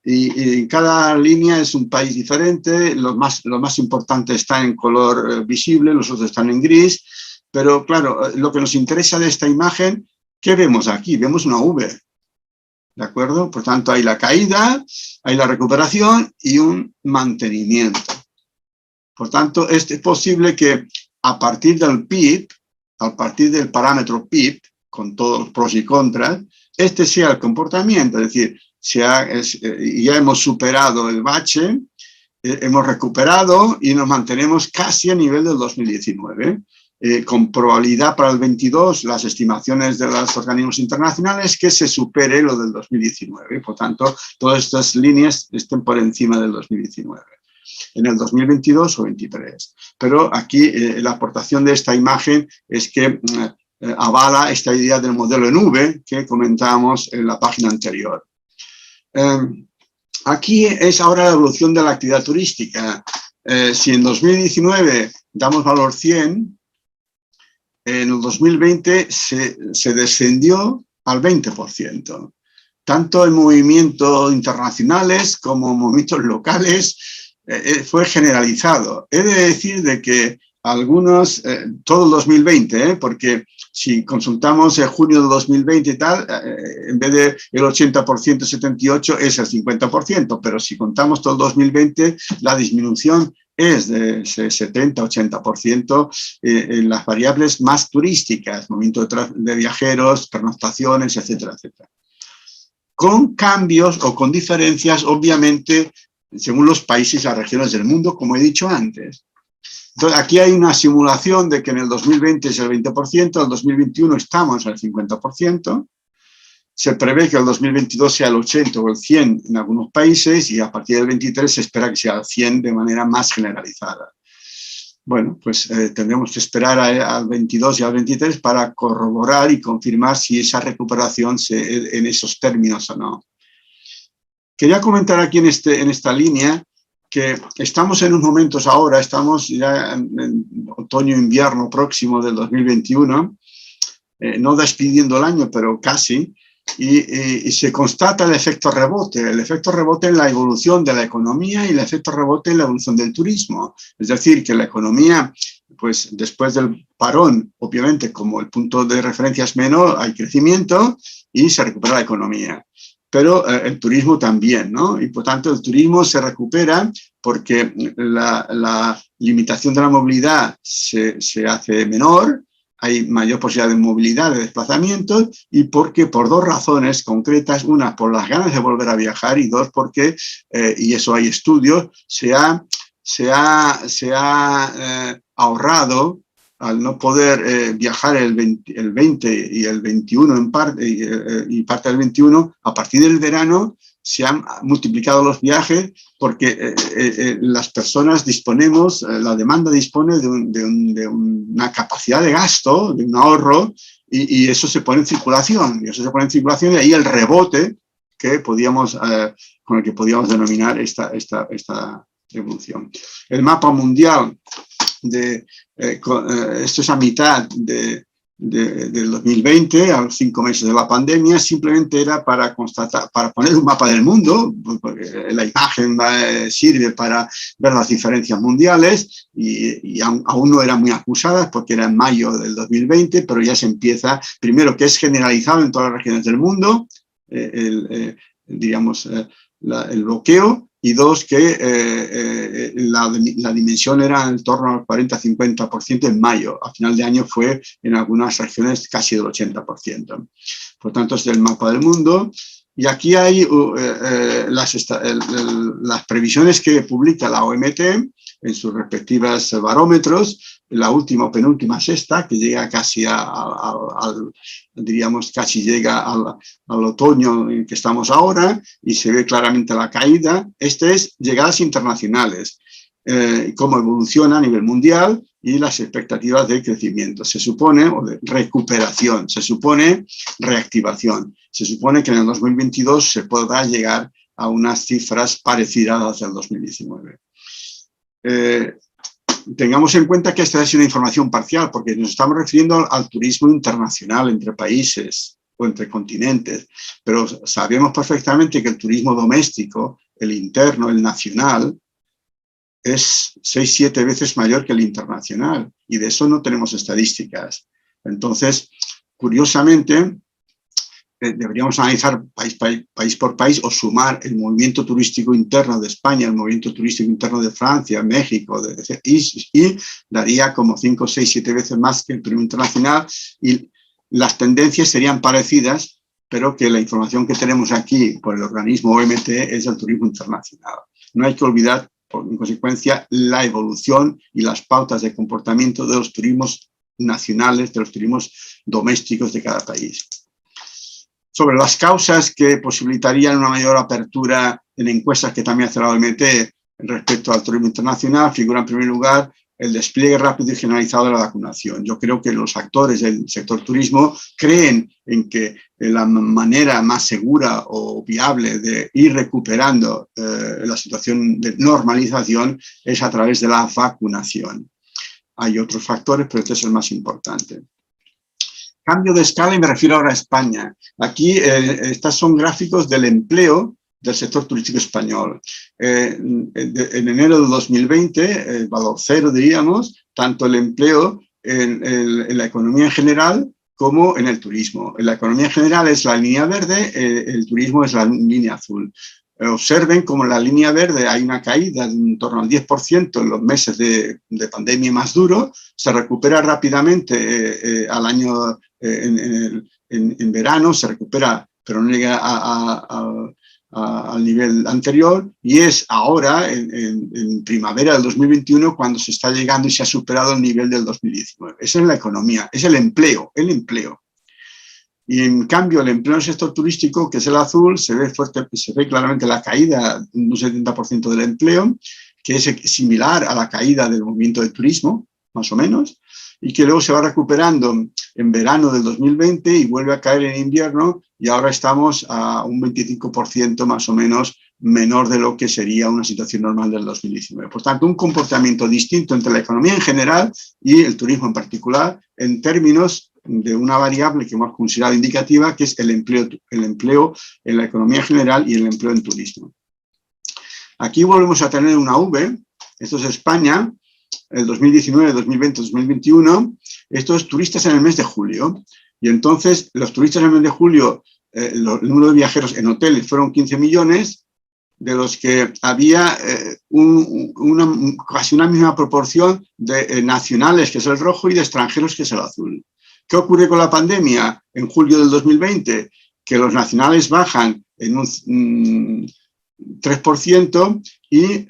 Y cada línea es un país diferente, lo más importante está en color visible, los otros están en gris, pero claro, lo que nos interesa de esta imagen, ¿qué vemos aquí? Vemos una V, ¿de acuerdo? Por tanto, hay la caída, hay la recuperación y un mantenimiento. Por tanto, es posible que a partir del PIB, a partir del parámetro PIB, con todos los pros y contras, este sea el comportamiento, es decir, ya hemos superado el bache, hemos recuperado y nos mantenemos casi a nivel del 2019. Con probabilidad para el 22, las estimaciones de los organismos internacionales, que se supere lo del 2019. Por tanto, todas estas líneas estén por encima del 2019. En el 2022 o 2023. Pero aquí la aportación de esta imagen es que avala esta idea del modelo en V que comentábamos en la página anterior. Aquí es ahora la evolución de la actividad turística. Si en 2019 damos valor 100, en el 2020 se descendió al 20%. Tanto en movimientos internacionales como en movimientos locales fue generalizado. He de decir de que algunos, todo el 2020, porque si consultamos en junio de 2020 y tal, en vez de el 80%, 78% es el 50%, pero si contamos todo el 2020, la disminución es de 70-80% en las variables más turísticas, movimiento de viajeros, pernoctaciones, etcétera, etcétera. Con cambios o con diferencias, obviamente, según los países y las regiones del mundo, como he dicho antes. Entonces, aquí hay una simulación de que en el 2020 es el 20%, en el 2021 estamos al 50%, se prevé que el 2022 sea el 80 o el 100 en algunos países y a partir del 23 se espera que sea el 100 de manera más generalizada. Bueno, pues tendremos que esperar al 22 y al 23 para corroborar y confirmar si esa recuperación en esos términos o no. Quería comentar aquí en esta línea que estamos en unos momentos ahora, estamos ya en otoño-invierno próximo del 2021, no despidiendo el año, pero casi, y se constata el efecto rebote en la evolución de la economía y el efecto rebote en la evolución del turismo. Es decir, que la economía, pues después del parón, obviamente como el punto de referencia es menor, hay crecimiento y se recupera la economía. Pero el turismo también, ¿no? Y por tanto el turismo se recupera porque la limitación de la movilidad se hace menor, hay mayor posibilidad de movilidad, de desplazamiento, y porque por dos razones concretas, una por las ganas de volver a viajar y dos porque, y eso hay estudios, se ha ahorrado al no poder viajar el 20 y el 21 en parte, y parte del 21, a partir del verano se han multiplicado los viajes porque las personas disponemos, la demanda dispone de una capacidad de gasto, de un ahorro, y eso se pone en circulación. Y eso se pone en circulación y ahí el rebote que con el que podíamos denominar esta evolución. El mapa mundial esto es a mitad del 2020, a los 5 meses de la pandemia, simplemente era para constatar, para poner un mapa del mundo, porque la imagen sirve para ver las diferencias mundiales y aún no eran muy acusadas porque era en mayo del 2020, pero ya se empieza, primero que es generalizado en todas las regiones del mundo, digamos, el bloqueo, y dos, que la dimensión era en torno al 40-50% en mayo. A final de año fue en algunas regiones casi del 80%. Por tanto, es el mapa del mundo. Y aquí hay las previsiones que publica la OMT en sus respectivas barómetros. La última o penúltima es esta, que llega casi diríamos, casi llega al otoño en que estamos ahora y se ve claramente la caída. Este es llegadas internacionales, cómo evoluciona a nivel mundial y las expectativas de crecimiento. Se supone, o de recuperación, se supone reactivación. Se supone que en el 2022 se podrá llegar a unas cifras parecidas al 2019. Tengamos en cuenta que esta es una información parcial porque nos estamos refiriendo al turismo internacional entre países o entre continentes, pero sabemos perfectamente que el turismo doméstico, el interno, el nacional, es 6-7 veces mayor que el internacional y de eso no tenemos estadísticas. Entonces, curiosamente, deberíamos analizar país por país o sumar el movimiento turístico interno de España, el movimiento turístico interno de Francia, México, y daría como 5, 6, 7 veces más que el turismo internacional y las tendencias serían parecidas, pero que la información que tenemos aquí por el organismo OMT es del turismo internacional. No hay que olvidar, en consecuencia, la evolución y las pautas de comportamiento de los turismos nacionales, de los turismos domésticos de cada país. Sobre las causas que posibilitarían una mayor apertura en encuestas que también hace la OMT respecto al turismo internacional, figura en primer lugar el despliegue rápido y generalizado de la vacunación. Yo creo que los actores del sector turismo creen en que la manera más segura o viable de ir recuperando la situación de normalización es a través de la vacunación. Hay otros factores, pero este es el más importante. Cambio de escala y me refiero ahora a España. Aquí estos son gráficos del empleo del sector turístico español. En enero de 2020, valor cero diríamos, tanto el empleo en la economía en general como en el turismo. En la economía en general es la línea verde, el turismo es la línea azul. Observen como en la línea verde hay una caída de en torno al 10% en los meses de pandemia más duro, se recupera rápidamente al año, en verano, se recupera, pero no llega al nivel anterior, y es ahora, en primavera del 2021, cuando se está llegando y se ha superado el nivel del 2019. Esa es la economía, es el empleo. Y en cambio, el empleo en el sector turístico, que es el azul, se ve claramente la caída de un 70% del empleo, que es similar a la caída del movimiento de turismo, más o menos, y que luego se va recuperando en verano del 2020 y vuelve a caer en invierno, y ahora estamos a un 25% más o menos menor de lo que sería una situación normal del 2019. Por tanto, un comportamiento distinto entre la economía en general y el turismo en particular, en términos de una variable que hemos considerado indicativa, que es el empleo en la economía general y el empleo en turismo. Aquí volvemos a tener una V, esto es España, el 2019, 2020, 2021, esto es turistas en el mes de julio, y entonces los turistas en el mes de julio, el número de viajeros en hoteles fueron 15 millones, de los que había casi una misma proporción de nacionales, que es el rojo, y de extranjeros, que es el azul. ¿Qué ocurre con la pandemia en julio del 2020? Que los nacionales bajan en un 3% y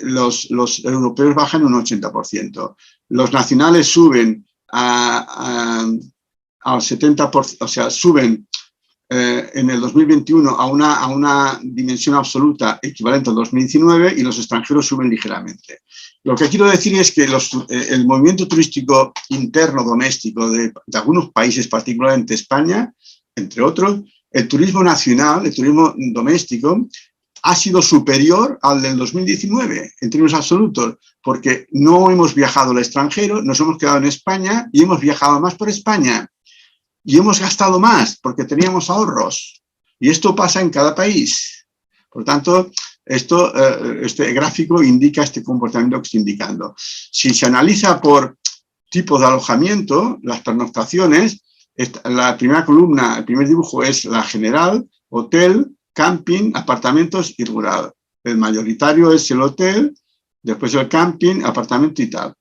los europeos bajan un 80%. Los nacionales suben al 70%, o sea, suben en el 2021 a una dimensión absoluta equivalente al 2019, y los extranjeros suben ligeramente. Lo que quiero decir es que el movimiento turístico interno doméstico de algunos países, particularmente España, entre otros, el turismo nacional, el turismo doméstico, ha sido superior al del 2019 en términos absolutos, porque no hemos viajado al extranjero, nos hemos quedado en España y hemos viajado más por España. Y hemos gastado más porque teníamos ahorros. Y esto pasa en cada país. Por tanto, este gráfico indica este comportamiento que estoy indicando. Si se analiza por tipo de alojamiento, las pernoctaciones, la primera columna, el primer dibujo es la general, hotel, camping, apartamentos y rural. El mayoritario es el hotel, después el camping, apartamento y tal.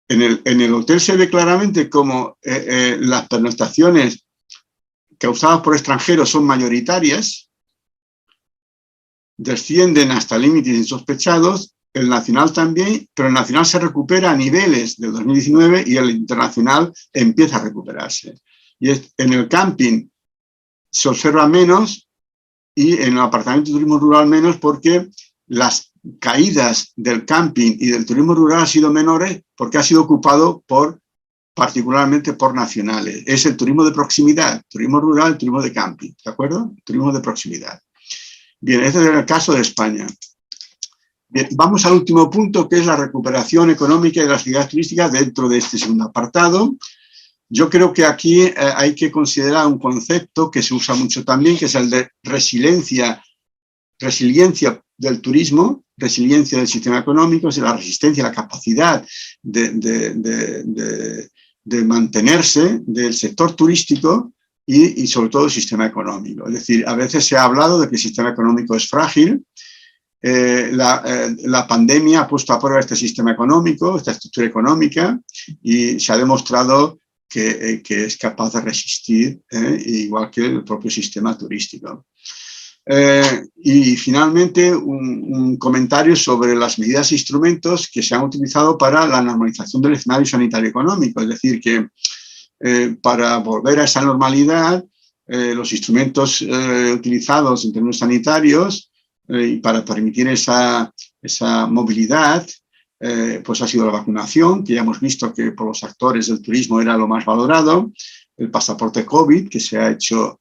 En el hotel se ve claramente como las pernoctaciones causadas por extranjeros son mayoritarias, descienden hasta límites insospechados, el nacional también, pero el nacional se recupera a niveles del 2019 y el internacional empieza a recuperarse. Y en el camping se observa menos y en el apartamento y turismo rural menos porque las caídas del camping y del turismo rural han sido menores porque ha sido ocupado particularmente por nacionales. Es el turismo de proximidad, turismo rural, turismo de camping, ¿de acuerdo? Turismo de proximidad. Bien, este es el caso de España. Bien, vamos al último punto, que es la recuperación económica de las actividades turísticas dentro de este segundo apartado. Yo creo que aquí hay que considerar un concepto que se usa mucho también, que es el de resiliencia del turismo, resiliencia del sistema económico, es la resistencia, la capacidad de mantenerse del sector turístico y sobre todo el sistema económico. Es decir, a veces se ha hablado de que el sistema económico es frágil. La pandemia ha puesto a prueba este sistema económico, esta estructura económica, y se ha demostrado que es capaz de resistir, igual que el propio sistema turístico. Y finalmente un comentario sobre las medidas e instrumentos que se han utilizado para la normalización del escenario sanitario económico, es decir, que para volver a esa normalidad, los instrumentos utilizados en términos sanitarios y para permitir esa movilidad, pues ha sido la vacunación, que ya hemos visto que por los actores del turismo era lo más valorado, el pasaporte COVID, que se ha hecho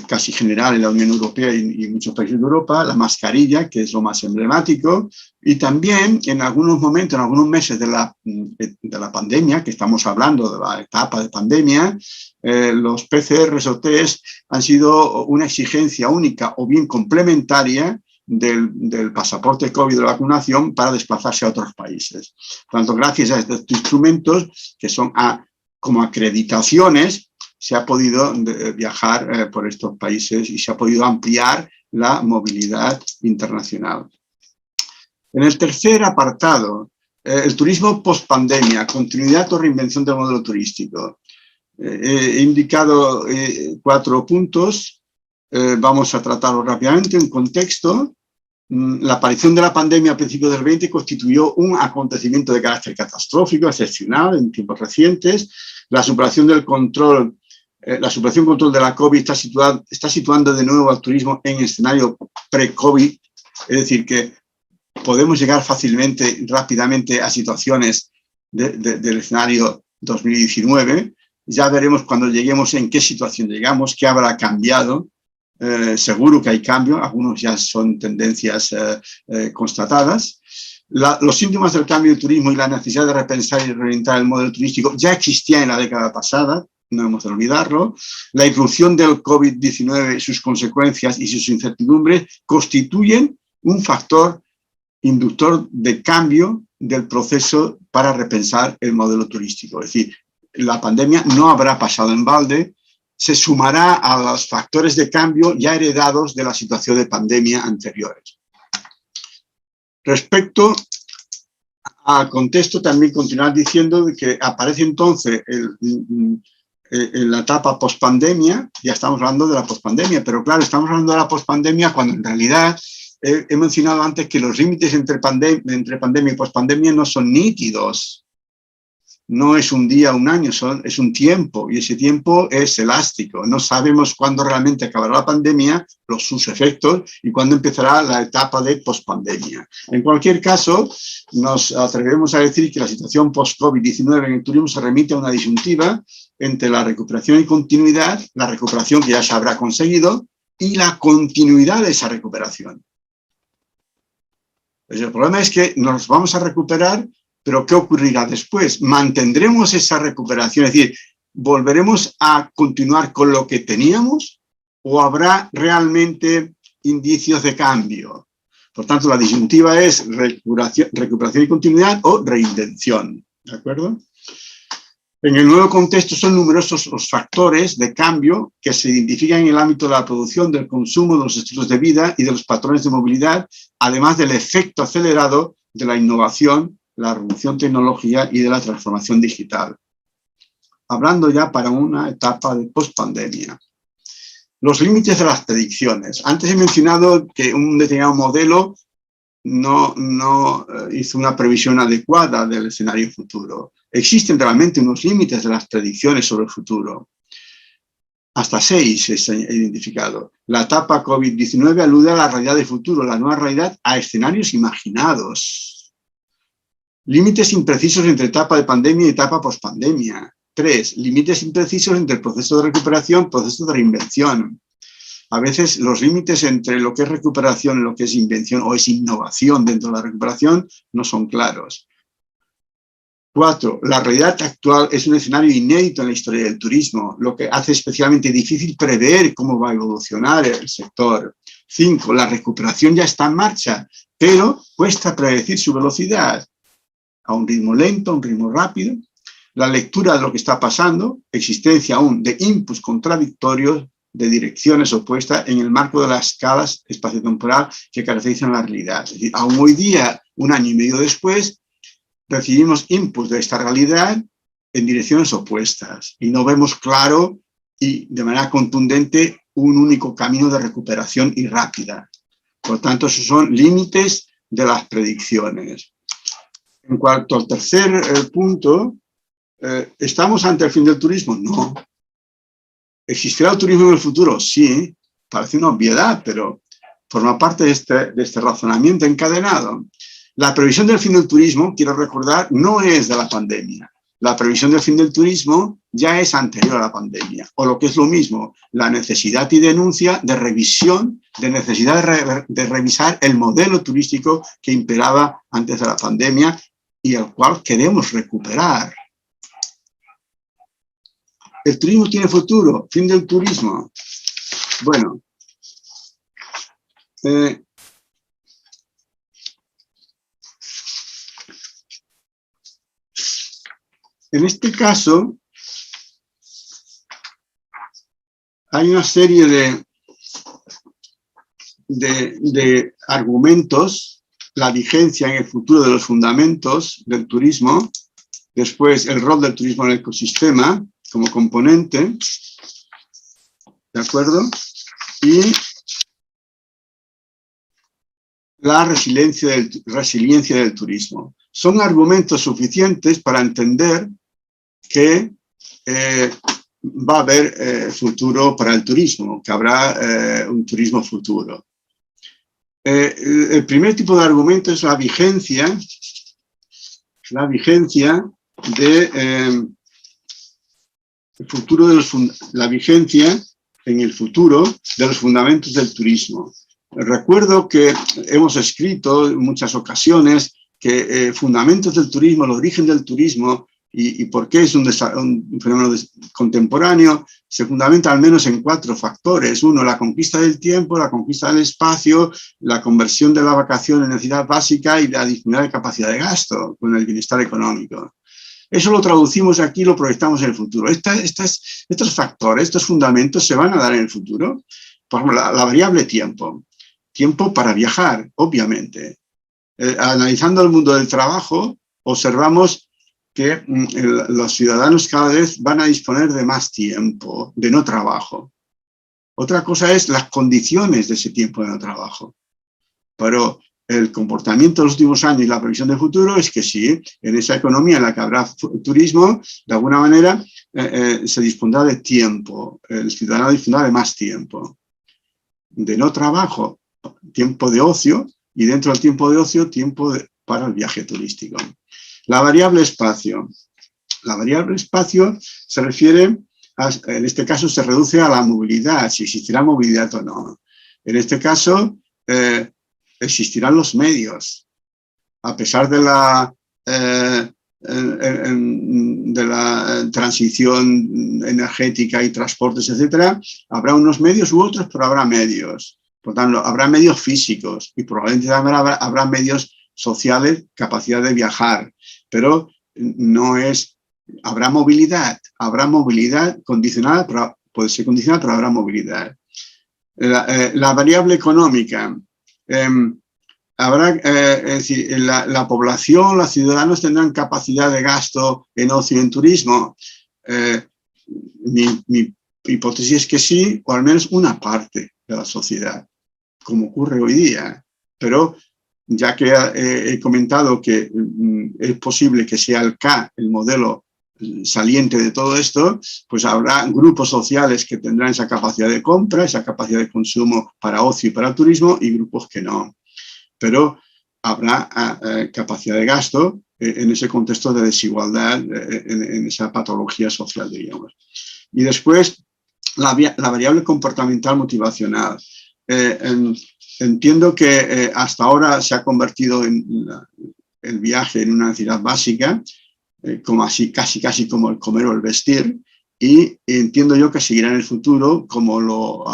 casi general en la Unión Europea y en muchos países de Europa, la mascarilla, que es lo más emblemático, y también en algunos momentos, en algunos meses de la pandemia, que estamos hablando de la etapa de pandemia, los PCRs o test han sido una exigencia única o bien complementaria del pasaporte COVID de la vacunación para desplazarse a otros países. Por tanto, gracias a estos instrumentos, que son como acreditaciones, se ha podido viajar por estos países y se ha podido ampliar la movilidad internacional. En el tercer apartado, el turismo post-pandemia, continuidad o reinvención del modelo turístico. He indicado 4 puntos, vamos a tratarlos rápidamente. En contexto, la aparición de la pandemia a principios del 20 constituyó un acontecimiento de carácter catastrófico, excepcional en tiempos recientes. La superación control de la COVID está situando de nuevo al turismo en escenario pre-COVID, es decir, que podemos llegar fácilmente, rápidamente a situaciones del escenario 2019. Ya veremos cuando lleguemos en qué situación llegamos, qué habrá cambiado. Seguro que hay cambio, algunos ya son tendencias constatadas. Los síntomas del cambio del turismo y la necesidad de repensar y reinventar el modelo turístico ya existían en la década pasada, no hemos de olvidarlo. La irrupción del COVID-19, sus consecuencias y sus incertidumbres constituyen un factor inductor de cambio del proceso para repensar el modelo turístico. Es decir, la pandemia no habrá pasado en balde, se sumará a los factores de cambio ya heredados de la situación de pandemia anteriores. Respecto al contexto, también continuar diciendo que aparece entonces en la etapa pospandemia, ya estamos hablando de la pospandemia, pero claro, estamos hablando de la pospandemia cuando en realidad he mencionado antes que los límites entre pandemia y pospandemia no son nítidos. No es un día, un año, es un tiempo, y ese tiempo es elástico. No sabemos cuándo realmente acabará la pandemia, sus efectos, y cuándo empezará la etapa de pospandemia. En cualquier caso, nos atrevemos a decir que la situación post-COVID-19 en el turismo se remite a una disyuntiva entre la recuperación y continuidad, la recuperación que ya se habrá conseguido, y la continuidad de esa recuperación. Pues el problema es que nos vamos a recuperar, pero ¿qué ocurrirá después? ¿Mantendremos esa recuperación? Es decir, ¿volveremos a continuar con lo que teníamos o habrá realmente indicios de cambio? Por tanto, la disyuntiva es recuperación y continuidad o reinvención, ¿de acuerdo? En el nuevo contexto son numerosos los factores de cambio que se identifican en el ámbito de la producción, del consumo, de los estilos de vida y de los patrones de movilidad, además del efecto acelerado de la innovación, la revolución tecnológica y de la transformación digital. Hablando ya para una etapa de pospandemia. Los límites de las predicciones. Antes he mencionado que un determinado modelo no hizo una previsión adecuada del escenario futuro. Existen realmente unos límites de las predicciones sobre el futuro. Hasta 6 se ha identificado. La etapa COVID-19 alude a la realidad del futuro, la nueva realidad a escenarios imaginados. Límites imprecisos entre etapa de pandemia y etapa pospandemia. 3. Límites imprecisos entre el proceso de recuperación y proceso de reinvención. A veces los límites entre lo que es recuperación, lo que es invención o es innovación dentro de la recuperación no son claros. 4. La realidad actual es un escenario inédito en la historia del turismo, lo que hace especialmente difícil prever cómo va a evolucionar el sector. 5. La recuperación ya está en marcha, pero cuesta predecir su velocidad, a un ritmo lento, a un ritmo rápido. La lectura de lo que está pasando, existencia aún de inputs contradictorios, de direcciones opuestas en el marco de las escalas espaciotemporal que caracterizan la realidad. Es decir, aún hoy día, un año y medio después, recibimos inputs de esta realidad en direcciones opuestas y no vemos claro y de manera contundente un único camino de recuperación y rápida. Por tanto, esos son límites de las predicciones. En cuanto al tercer punto, ¿estamos ante el fin del turismo? No. ¿Existirá el turismo en el futuro? Sí, parece una obviedad, pero forma parte de este razonamiento encadenado. La previsión del fin del turismo, quiero recordar, no es de la pandemia. La previsión del fin del turismo ya es anterior a la pandemia. O lo que es lo mismo, la necesidad y denuncia de revisión, de necesidad de revisar el modelo turístico que imperaba antes de la pandemia y el cual queremos recuperar. ¿El turismo tiene futuro? ¿Fin del turismo? Bueno, en este caso, hay una serie de argumentos, la vigencia en el futuro de los fundamentos del turismo, después el rol del turismo en el ecosistema como componente, ¿de acuerdo? Y la resiliencia del turismo. Son argumentos suficientes para entender que va a haber futuro para el turismo, que habrá un turismo futuro. El primer tipo de argumento es la vigencia de la vigencia en el futuro de los fundamentos del turismo. Recuerdo que hemos escrito en muchas ocasiones que fundamentos del turismo, el origen del turismo y por qué es un fenómeno contemporáneo, se fundamenta al menos en 4 factores. 1, la conquista del tiempo, la conquista del espacio, la conversión de la vacación en necesidad básica y la disponibilidad de capacidad de gasto con el bienestar económico. Eso lo traducimos aquí y lo proyectamos en el futuro. Estos factores, estos fundamentos se van a dar en el futuro. Por ejemplo, la variable tiempo. Tiempo para viajar, obviamente. Analizando el mundo del trabajo, observamos que los ciudadanos cada vez van a disponer de más tiempo de no trabajo. Otra cosa es las condiciones de ese tiempo de no trabajo. Pero el comportamiento de los últimos años y la previsión del futuro es que sí, en esa economía en la que habrá turismo, de alguna manera se dispondrá de tiempo, el ciudadano dispondrá de más tiempo. De no trabajo, tiempo de ocio, y dentro del tiempo de ocio, para el viaje turístico. La variable espacio. La variable espacio se refiere, en este caso se reduce a la movilidad, si existirá movilidad o no. En este caso, existirán los medios. a pesar de la transición energética y transportes, etcétera, habrá unos medios u otros, pero habrá medios. Por tanto, habrá medios físicos y probablemente habrá medios sociales, capacidad de viajar, pero no es... Habrá movilidad condicionada, pero puede ser condicionada, pero habrá movilidad. La variable económica. Habrá, es decir, la población, los ciudadanos tendrán capacidad de gasto en ocio y en turismo. Mi hipótesis es que sí, o al menos una parte de la sociedad, como ocurre hoy día. Pero ya que he comentado que es posible que sea el K el modelo saliente de todo esto, pues habrá grupos sociales que tendrán esa capacidad de compra, esa capacidad de consumo para ocio y para turismo, y grupos que no. Pero habrá capacidad de gasto en ese contexto de desigualdad, en esa patología social, diríamos. Y después, la variable comportamental motivacional. Entiendo que hasta ahora se ha convertido el viaje en una necesidad básica, como así, casi como el comer o el vestir, y entiendo yo que seguirá en el futuro, como lo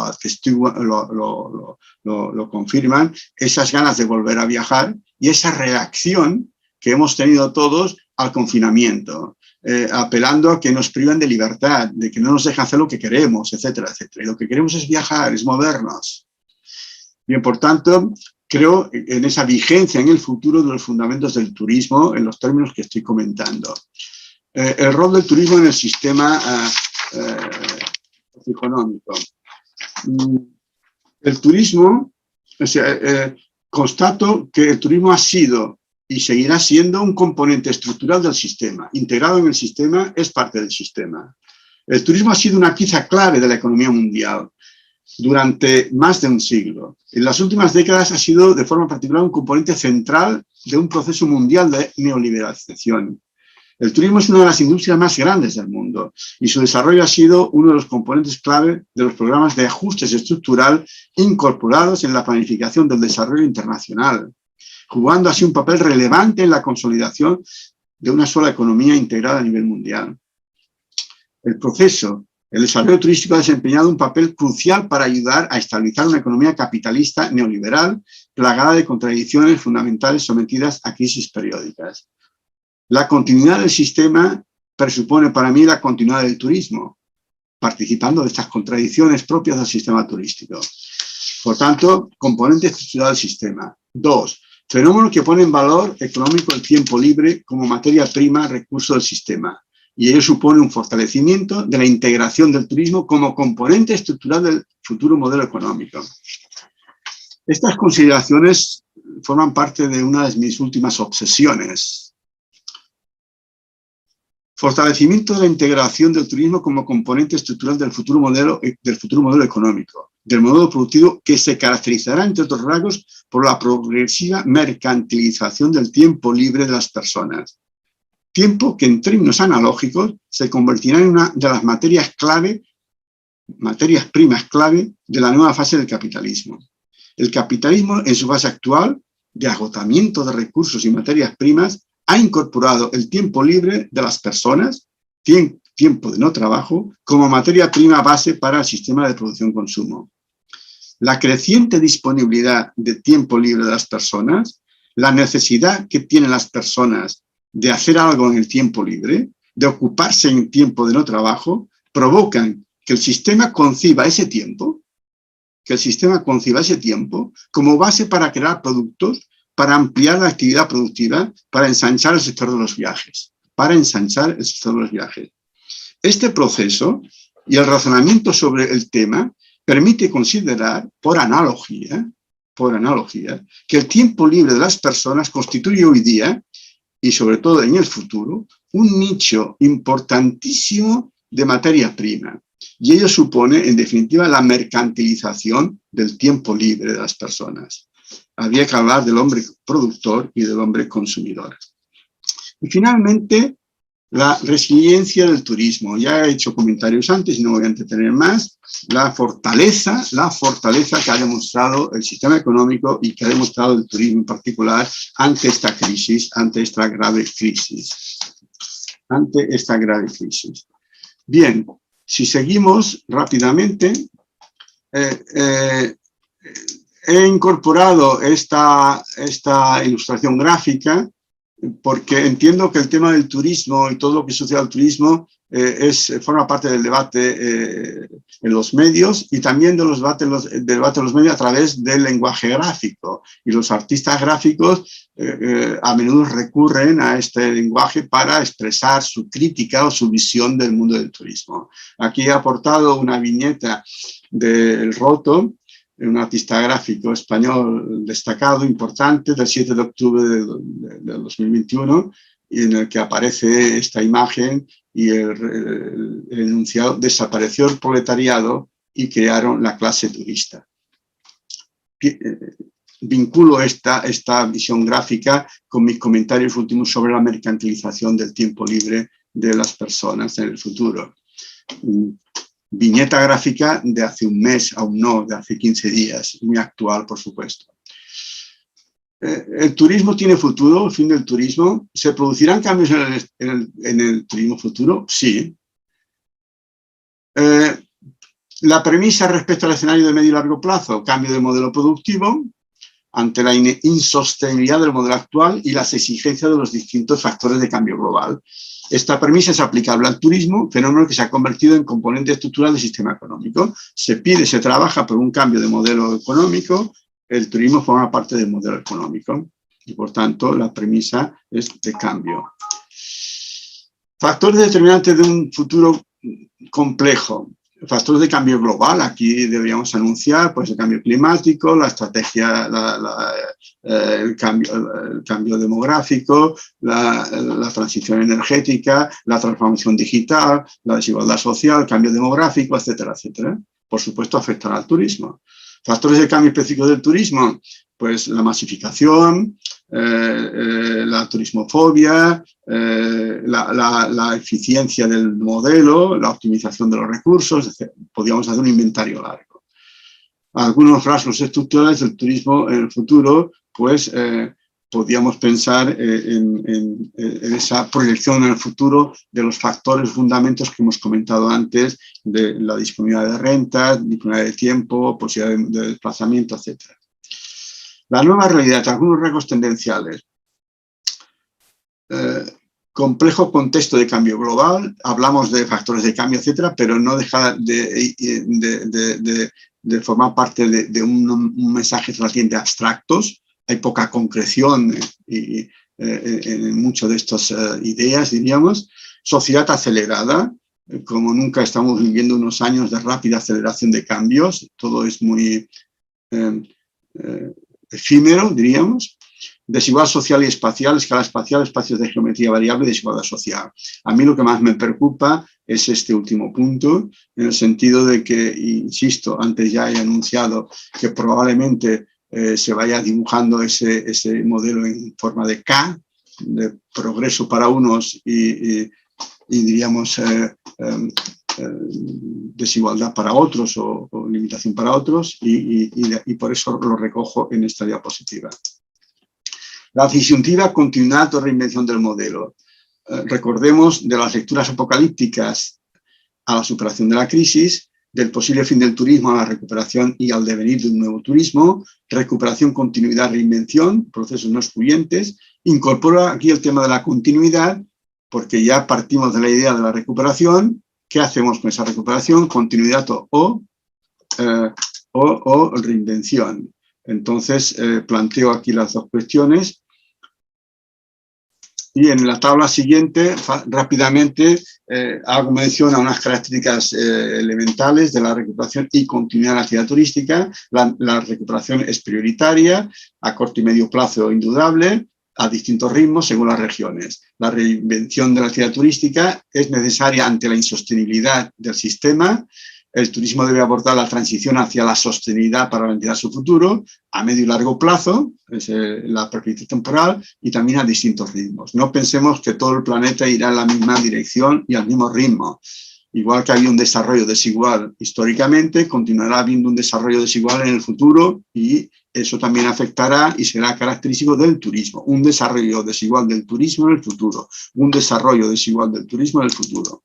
confirman, esas ganas de volver a viajar y esa reacción que hemos tenido todos al confinamiento, apelando a que nos privan de libertad, de que no nos dejan hacer lo que queremos, etcétera, etcétera. Y lo que queremos es viajar, es movernos. Bien, por tanto, creo en esa vigencia en el futuro de los fundamentos del turismo en los términos que estoy comentando. El rol del turismo en el sistema económico. El turismo, constato que el turismo ha sido y seguirá siendo un componente estructural del sistema. Integrado en el sistema, es parte del sistema. El turismo ha sido una pieza clave de la economía mundial durante más de un siglo. En las últimas décadas ha sido, de forma particular, un componente central de un proceso mundial de neoliberalización. El turismo es una de las industrias más grandes del mundo y su desarrollo ha sido uno de los componentes clave de los programas de ajustes estructural incorporados en la planificación del desarrollo internacional, jugando así un papel relevante en la consolidación de una sola economía integrada a nivel mundial. El desarrollo turístico ha desempeñado un papel crucial para ayudar a estabilizar una economía capitalista neoliberal plagada de contradicciones fundamentales sometidas a crisis periódicas. La continuidad del sistema presupone para mí la continuidad del turismo, participando de estas contradicciones propias del sistema turístico. Por tanto, componente estructural del sistema. 2. Fenómeno que pone en valor económico el tiempo libre como materia prima, recurso del sistema. Y ello supone un fortalecimiento de la integración del turismo como componente estructural del futuro modelo económico. Estas consideraciones forman parte de una de mis últimas obsesiones. Fortalecimiento de la integración del turismo como componente estructural del futuro modelo económico, del modelo productivo que se caracterizará, entre otros rasgos, por la progresiva mercantilización del tiempo libre de las personas. Tiempo que en términos analógicos se convertirá en una de las materias primas clave de la nueva fase del capitalismo. El capitalismo, en su fase actual, de agotamiento de recursos y materias primas, ha incorporado el tiempo libre de las personas, tiempo de no trabajo, como materia prima base para el sistema de producción-consumo. La creciente disponibilidad de tiempo libre de las personas, la necesidad que tienen las personas de hacer algo en el tiempo libre, de ocuparse en tiempo de no trabajo, provocan que el sistema conciba ese tiempo como base para crear productos, para ampliar la actividad productiva, para ensanchar el sector de los viajes. Este proceso y el razonamiento sobre el tema permite considerar, por analogía, que el tiempo libre de las personas constituye hoy día, y sobre todo en el futuro, un nicho importantísimo de materia prima. Y ello supone, en definitiva, la mercantilización del tiempo libre de las personas. Habría que hablar del hombre productor y del hombre consumidor. Y finalmente, La resiliencia del turismo. Ya he hecho comentarios antes y no voy a entretener más. La fortaleza que ha demostrado el sistema económico y que ha demostrado el turismo en particular ante esta crisis, ante esta grave crisis. Bien, si seguimos rápidamente, he incorporado esta ilustración gráfica porque entiendo que el tema del turismo y todo lo que sucede al turismo forma parte del debate en los medios y también de los debates en los medios a través del lenguaje gráfico. Y los artistas gráficos a menudo recurren a este lenguaje para expresar su crítica o su visión del mundo del turismo. Aquí he aportado una viñeta del Roto, un artista gráfico español destacado, importante, del 7 de octubre del 2021, y en el que aparece esta imagen y el enunciado: desapareció el proletariado y crearon la clase turista. Vinculo esta visión gráfica con mis comentarios últimos sobre la mercantilización del tiempo libre de las personas en el futuro. Viñeta gráfica de hace un mes, aún no, de hace 15 días, muy actual, por supuesto. ¿El turismo tiene futuro? ¿El fin del turismo? ¿Se producirán cambios en el turismo futuro? Sí. La premisa respecto al escenario de medio y largo plazo: cambio de modelo productivo ante la insostenibilidad del modelo actual y las exigencias de los distintos factores de cambio global. Esta premisa es aplicable al turismo, fenómeno que se ha convertido en componente estructural del sistema económico. Se trabaja por un cambio de modelo económico, el turismo forma parte del modelo económico y, por tanto, la premisa es de cambio. Factores determinantes de un futuro complejo. Factores de cambio global, aquí deberíamos anunciar pues, el cambio climático, la estrategia, el cambio demográfico, la transición energética, la transformación digital, la desigualdad social, el cambio demográfico, etcétera, etcétera. Por supuesto, afectará al turismo. Factores de cambio específicos del turismo, pues la masificación, la turismofobia, la eficiencia del modelo, la optimización de los recursos, etc. Podríamos hacer un inventario largo. Algunos rasgos estructurales del turismo en el futuro, pues podríamos pensar en esa proyección en el futuro de los factores, fundamentos que hemos comentado antes, de la disponibilidad de rentas, disponibilidad de tiempo, posibilidad de desplazamiento, etc. La nueva realidad, algunos rasgos tendenciales. Complejo contexto de cambio global, hablamos de factores de cambio, etcétera, pero no deja de formar parte de un mensaje relativamente abstractos. Hay poca concreción en muchas de estas ideas, diríamos. Sociedad acelerada, como nunca estamos viviendo unos años de rápida aceleración de cambios, todo es muy efímero, diríamos. Desigualdad social y espacial, escala espacial, espacios de geometría variable, desigualdad social. A mí lo que más me preocupa es este último punto, en el sentido de que, insisto, antes ya he anunciado que probablemente se vaya dibujando ese modelo en forma de K, de progreso para unos y diríamos, desigualdad para otros o limitación para otros, y por eso lo recojo en esta diapositiva. La disyuntiva, continuidad o reinvención del modelo. Recordemos de las lecturas apocalípticas a la superación de la crisis, del posible fin del turismo a la recuperación y al devenir de un nuevo turismo, recuperación, continuidad, reinvención, procesos no excluyentes. Incorporo aquí el tema de la continuidad, porque ya partimos de la idea de la recuperación. ¿Qué hacemos con esa recuperación? Continuidad o reinvención. Entonces, planteo aquí las dos cuestiones. Y en la tabla siguiente, rápidamente, hago mención a unas características elementales de la recuperación y continuidad de la actividad turística. La recuperación es prioritaria, a corto y medio plazo indudable, a distintos ritmos según las regiones. La reinvención de la actividad turística es necesaria ante la insostenibilidad del sistema. El turismo debe abordar la transición hacia la sostenibilidad para garantizar su futuro a medio y largo plazo, es la perspectiva temporal, y también a distintos ritmos. No pensemos que todo el planeta irá en la misma dirección y al mismo ritmo. Igual que había un desarrollo desigual históricamente, continuará habiendo un desarrollo desigual en el futuro y eso también afectará y será característico del turismo. Un desarrollo desigual del turismo en el futuro. Un desarrollo desigual del turismo en el futuro.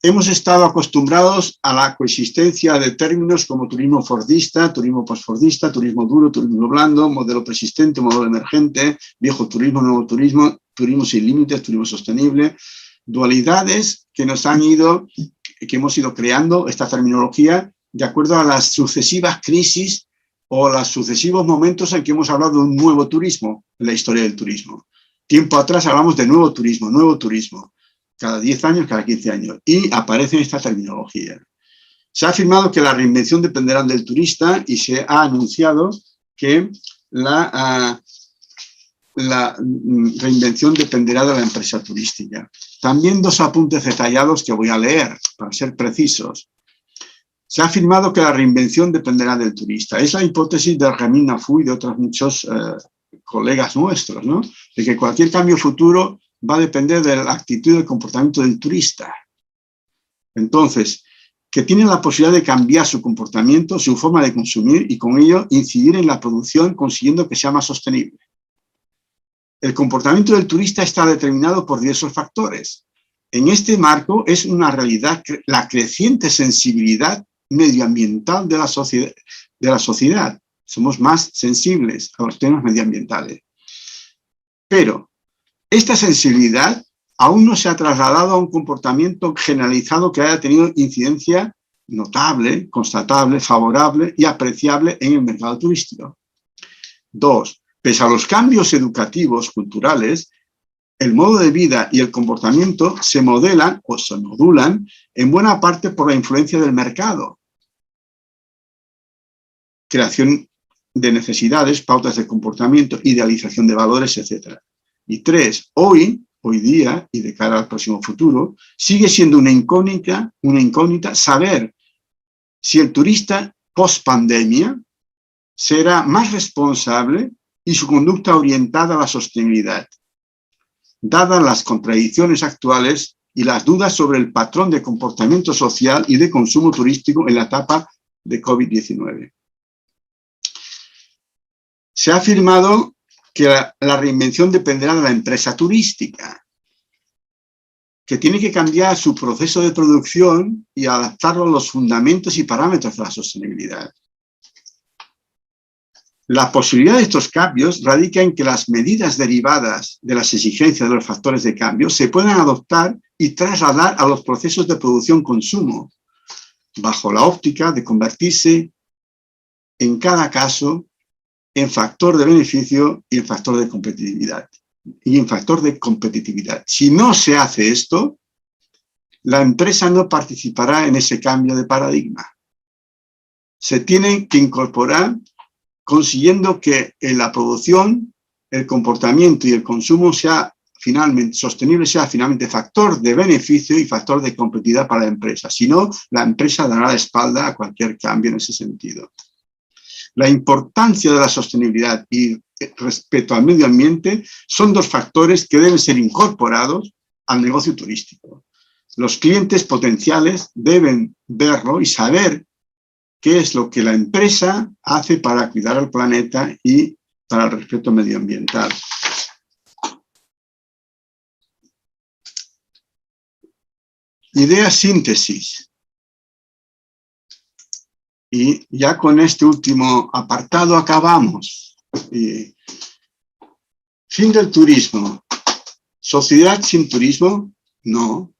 Hemos estado acostumbrados a la coexistencia de términos como turismo fordista, turismo postfordista, turismo duro, turismo blando, modelo persistente, modelo emergente, viejo turismo, nuevo turismo, turismo sin límites, turismo sostenible, dualidades que hemos ido creando esta terminología de acuerdo a las sucesivas crisis o los sucesivos momentos en que hemos hablado de un nuevo turismo en la historia del turismo. Tiempo atrás hablamos de nuevo turismo, cada 10 años, cada 15 años, y aparece esta terminología. Se ha afirmado que la reinvención dependerá del turista y se ha anunciado que la reinvención dependerá de la empresa turística. También dos apuntes detallados que voy a leer, para ser precisos. Se ha afirmado que la reinvención dependerá del turista. Es la hipótesis de Ramin Nafou y de otros muchos colegas nuestros, ¿no? De que cualquier cambio futuro va a depender de la actitud y del comportamiento del turista. Entonces, que tiene la posibilidad de cambiar su comportamiento, su forma de consumir y con ello incidir en la producción consiguiendo que sea más sostenible. El comportamiento del turista está determinado por diversos factores. En este marco es una realidad la creciente sensibilidad medioambiental de la sociedad. Somos más sensibles a los temas medioambientales. Pero esta sensibilidad aún no se ha trasladado a un comportamiento generalizado que haya tenido incidencia notable, constatable, favorable y apreciable en el mercado turístico. 2. Pese a los cambios educativos, culturales, el modo de vida y el comportamiento se modelan o se modulan en buena parte por la influencia del mercado. Creación de necesidades, pautas de comportamiento, idealización de valores, etc. Y 3, hoy día y de cara al próximo futuro, sigue siendo una incógnita saber si el turista post-pandemia será más responsable y su conducta orientada a la sostenibilidad, dadas las contradicciones actuales y las dudas sobre el patrón de comportamiento social y de consumo turístico en la etapa de COVID-19. Se ha afirmado que la reinvención dependerá de la empresa turística, que tiene que cambiar su proceso de producción y adaptarlo a los fundamentos y parámetros de la sostenibilidad. La posibilidad de estos cambios radica en que las medidas derivadas de las exigencias de los factores de cambio se puedan adoptar y trasladar a los procesos de producción-consumo, bajo la óptica de convertirse en cada caso en factor de beneficio y en factor de competitividad. Si no se hace esto, la empresa no participará en ese cambio de paradigma. Se tiene que incorporar consiguiendo que en la producción, el comportamiento y el consumo sea finalmente sostenible, sea finalmente factor de beneficio y factor de competitividad para la empresa. Si no, la empresa dará la espalda a cualquier cambio en ese sentido. La importancia de la sostenibilidad y respeto al medio ambiente son dos factores que deben ser incorporados al negocio turístico. Los clientes potenciales deben verlo y saber qué es lo que la empresa hace para cuidar al planeta y para el respeto medioambiental. Idea síntesis. Y ya con este último apartado acabamos. Fin del turismo. ¿Sociedad sin turismo? No.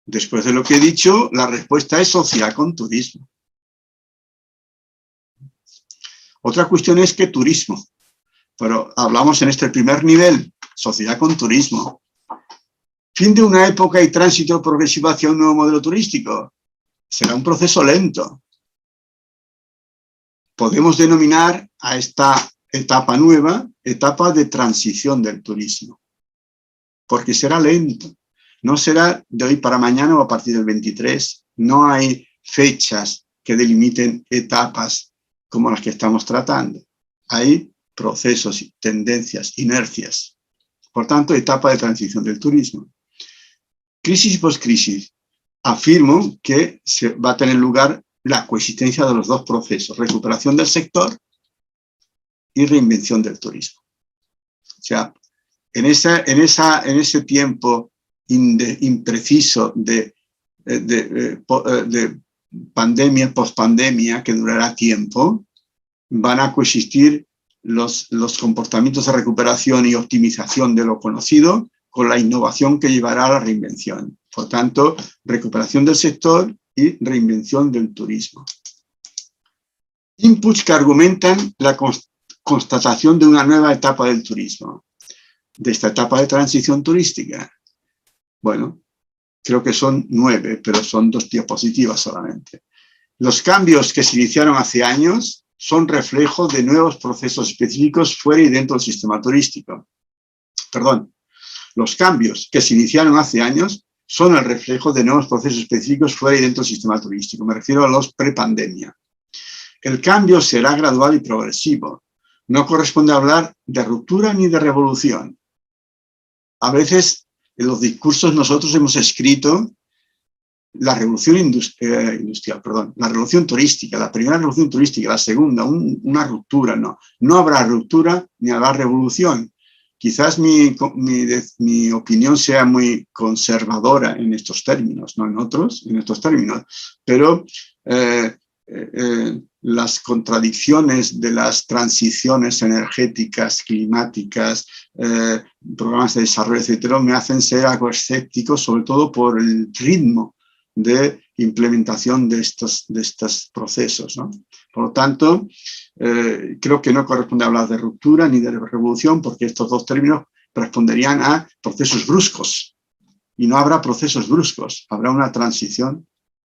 Después de lo que he dicho, la respuesta es sociedad con turismo. Otra cuestión es ¿qué turismo? Pero hablamos en este primer nivel, sociedad con turismo. Fin de una época y tránsito progresivo hacia un nuevo modelo turístico. Será un proceso lento. Podemos denominar a esta etapa nueva, etapa de transición del turismo, porque será lento. No será de hoy para mañana o a partir del 23. No hay fechas que delimiten etapas como las que estamos tratando. Hay procesos, tendencias, inercias. Por tanto, etapa de transición del turismo. Crisis y postcrisis. Afirmo que se va a tener lugar la coexistencia de los dos procesos, recuperación del sector y reinvención del turismo. O sea, en ese tiempo impreciso de pandemia, pospandemia, que durará tiempo, van a coexistir los comportamientos de recuperación y optimización de lo conocido con la innovación que llevará a la reinvención. Por tanto, recuperación del sector y reinvención del turismo. Inputs que argumentan la constatación de una nueva etapa del turismo, de esta etapa de transición turística. Bueno, creo que son 9, pero son 2 diapositivas solamente. Los cambios que se iniciaron hace años son reflejo de nuevos procesos específicos fuera y dentro del sistema turístico. Perdón, los cambios que se iniciaron hace años son el reflejo de nuevos procesos específicos fuera y dentro del sistema turístico. Me refiero a los prepandemia. El cambio será gradual y progresivo. No corresponde hablar de ruptura ni de revolución. A veces en los discursos nosotros hemos escrito la revolución la revolución turística, la primera revolución turística, la segunda, una ruptura. No habrá ruptura ni habrá revolución. Quizás mi opinión sea muy conservadora en estos términos, no en otros, en estos términos, pero las contradicciones de las transiciones energéticas, climáticas, programas de desarrollo, etcétera, me hacen ser algo escéptico, sobre todo por el ritmo de implementación de estos procesos, ¿no? Por lo tanto, creo que no corresponde hablar de ruptura ni de revolución, porque estos 2 términos responderían a procesos bruscos, y no habrá procesos bruscos, habrá una transición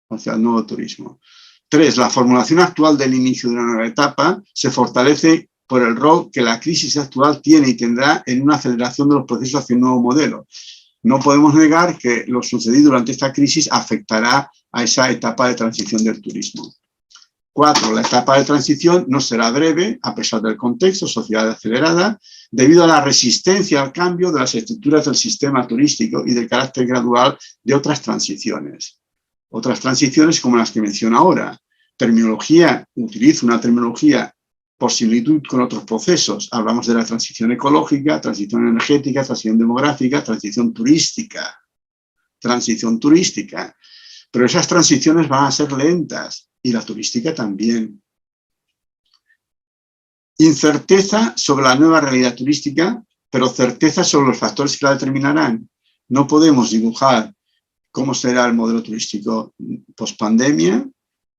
hacia el nuevo turismo. 3. La formulación actual del inicio de una nueva etapa se fortalece por el rol que la crisis actual tiene y tendrá en una aceleración de los procesos hacia un nuevo modelo. No podemos negar que lo sucedido durante esta crisis afectará a esa etapa de transición del turismo. 4. La etapa de transición no será breve, a pesar del contexto, sociedad acelerada, debido a la resistencia al cambio de las estructuras del sistema turístico y del carácter gradual de otras transiciones. Otras transiciones como las que menciono ahora. Utilizo una terminología por similitud con otros procesos. Hablamos de la transición ecológica, transición energética, transición demográfica, transición turística. Pero esas transiciones van a ser lentas y la turística también. Incerteza sobre la nueva realidad turística, pero certeza sobre los factores que la determinarán. No podemos dibujar cómo será el modelo turístico post-pandemia,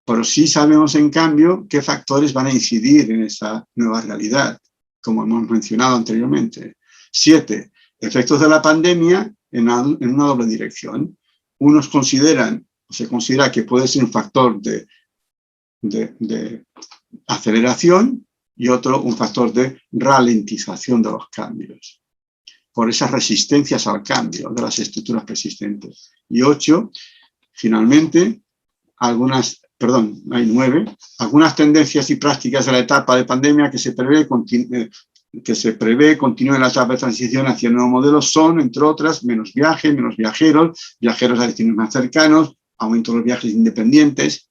pero sí sabemos, en cambio, qué factores van a incidir en esa nueva realidad, como hemos mencionado anteriormente. 7. Efectos de la pandemia en una doble dirección. Unos se considera que puede ser un factor de aceleración y otro un factor de ralentización de los cambios, por esas resistencias al cambio de las estructuras persistentes. Y 8, finalmente, hay 9, algunas tendencias y prácticas de la etapa de pandemia que se prevé continúen en la etapa de transición hacia el nuevo modelo son, entre otras, menos viajes, menos viajeros a destinos más cercanos, aumento de los viajes independientes.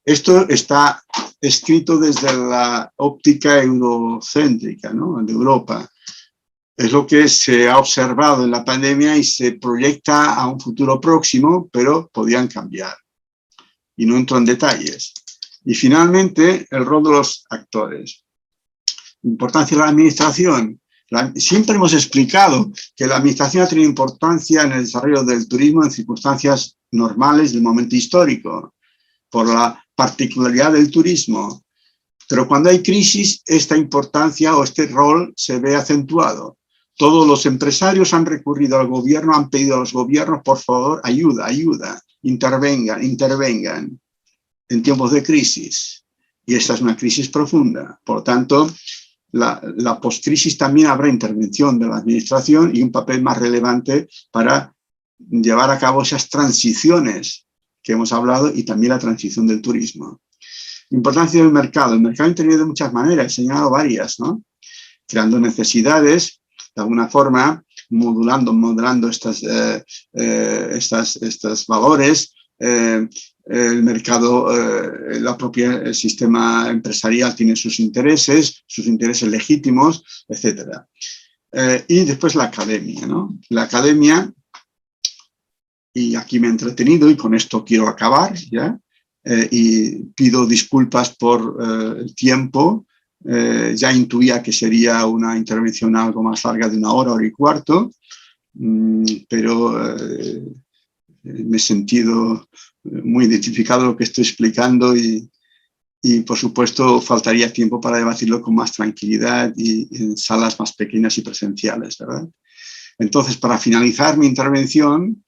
Esto está escrito desde la óptica eurocéntrica, ¿no?, de Europa. Es lo que se ha observado en la pandemia y se proyecta a un futuro próximo, pero podían cambiar. Y no entro en detalles. Y finalmente, el rol de los actores. Importancia de la administración. Siempre hemos explicado que la administración ha tenido importancia en el desarrollo del turismo en circunstancias normales del momento histórico, por la particularidad del turismo. Pero cuando hay crisis, esta importancia o este rol se ve acentuado. Todos los empresarios han recurrido al gobierno, han pedido a los gobiernos, por favor, ayuda, intervengan en tiempos de crisis. Y esta es una crisis profunda. Por lo tanto, la postcrisis también habrá intervención de la administración y un papel más relevante para llevar a cabo esas transiciones que hemos hablado y también la transición del turismo. Importancia del mercado. El mercado interviene de muchas maneras, he señalado varias, ¿no? Creando necesidades, de alguna forma, modelando estos valores. El mercado, el sistema empresarial tiene sus intereses legítimos, etc. Y después la academia, ¿no? La academia, y aquí me he entretenido y con esto quiero acabar ya, y pido disculpas por el tiempo. Ya intuía que sería una intervención algo más larga de 1 hora, hora y cuarto, pero me he sentido muy identificado lo que estoy explicando y por supuesto faltaría tiempo para debatirlo con más tranquilidad y en salas más pequeñas y presenciales, ¿verdad? Entonces, para finalizar mi intervención,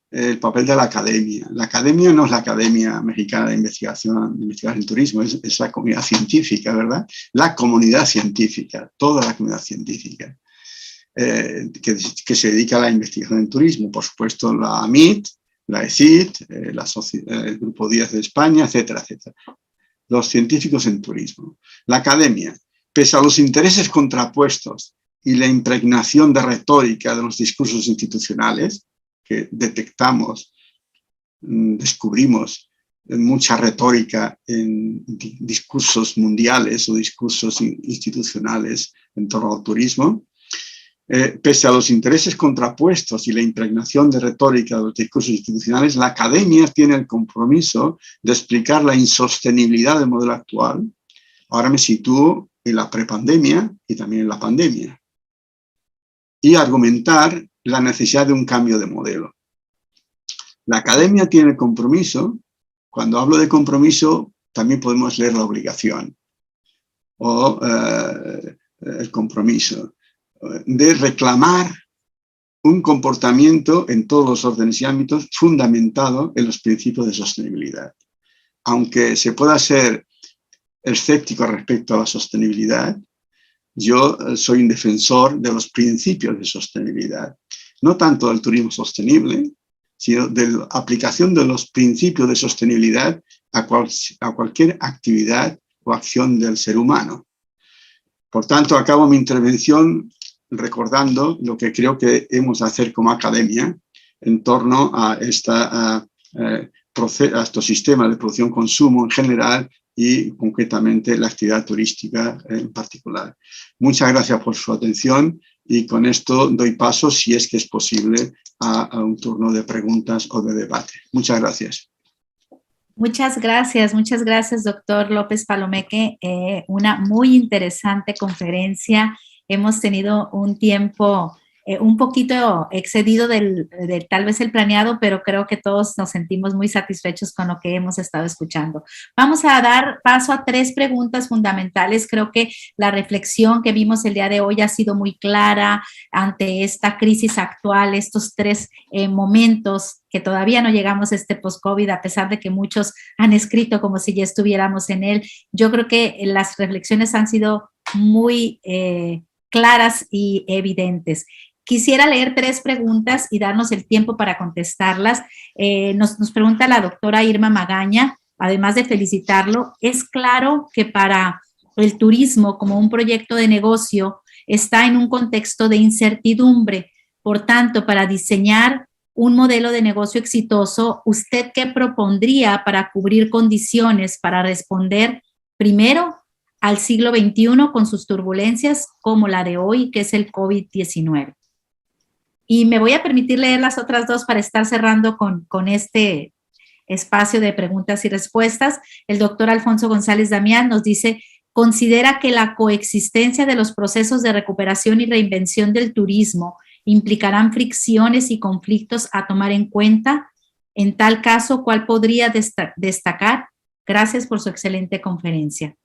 el papel de la academia. La academia no es la Academia Mexicana de Investigación en Turismo, es la comunidad científica, ¿verdad? La comunidad científica, toda la comunidad científica que se dedica a la investigación en turismo. Por supuesto, la AMIT, la ECID, el Grupo 10 de España, etcétera, etcétera. Los científicos en turismo. La academia, pese a los intereses contrapuestos y la impregnación de retórica de los discursos institucionales, que detectamos, descubrimos mucha retórica en discursos mundiales o discursos institucionales en torno al turismo, pese a los intereses contrapuestos y la impregnación de retórica de los discursos institucionales, la academia tiene el compromiso de explicar la insostenibilidad del modelo actual. Ahora me sitúo en la prepandemia y también en la pandemia. Y argumentar la necesidad de un cambio de modelo. La academia tiene el compromiso. Cuando hablo de compromiso, también podemos leer la obligación o el compromiso de reclamar un comportamiento en todos los órdenes y ámbitos fundamentado en los principios de sostenibilidad. Aunque se pueda ser escéptico respecto a la sostenibilidad, yo soy un defensor de los principios de sostenibilidad, no tanto del turismo sostenible, sino de la aplicación de los principios de sostenibilidad a cualquier actividad o acción del ser humano. Por tanto, acabo mi intervención recordando lo que creo que hemos de hacer como academia en torno a estos sistemas de producción-consumo en general y concretamente la actividad turística en particular. Muchas gracias por su atención y con esto doy paso, si es que es posible, a un turno de preguntas o de debate. Muchas gracias. Muchas gracias, doctor López Palomeque. Una muy interesante conferencia. Hemos tenido un tiempo un poquito excedido de tal vez el planeado, pero creo que todos nos sentimos muy satisfechos con lo que hemos estado escuchando. Vamos a dar paso a 3 preguntas fundamentales. Creo que la reflexión que vimos el día de hoy ha sido muy clara ante esta crisis actual, estos 3 momentos que todavía no llegamos a este post-COVID, a pesar de que muchos han escrito como si ya estuviéramos en él. Yo creo que las reflexiones han sido muy claras y evidentes. Quisiera leer 3 preguntas y darnos el tiempo para contestarlas. Nos pregunta la doctora Irma Magaña, además de felicitarlo, es claro que para el turismo como un proyecto de negocio está en un contexto de incertidumbre. Por tanto, para diseñar un modelo de negocio exitoso, ¿usted qué propondría para cubrir condiciones para responder primero al siglo XXI con sus turbulencias como la de hoy, que es el COVID-19? Y me voy a permitir leer las otras 2 para estar cerrando con este espacio de preguntas y respuestas. El doctor Alfonso González Damián nos dice, ¿considera que la coexistencia de los procesos de recuperación y reinvención del turismo implicarán fricciones y conflictos a tomar en cuenta? En tal caso, ¿cuál podría destacar? Gracias por su excelente conferencia.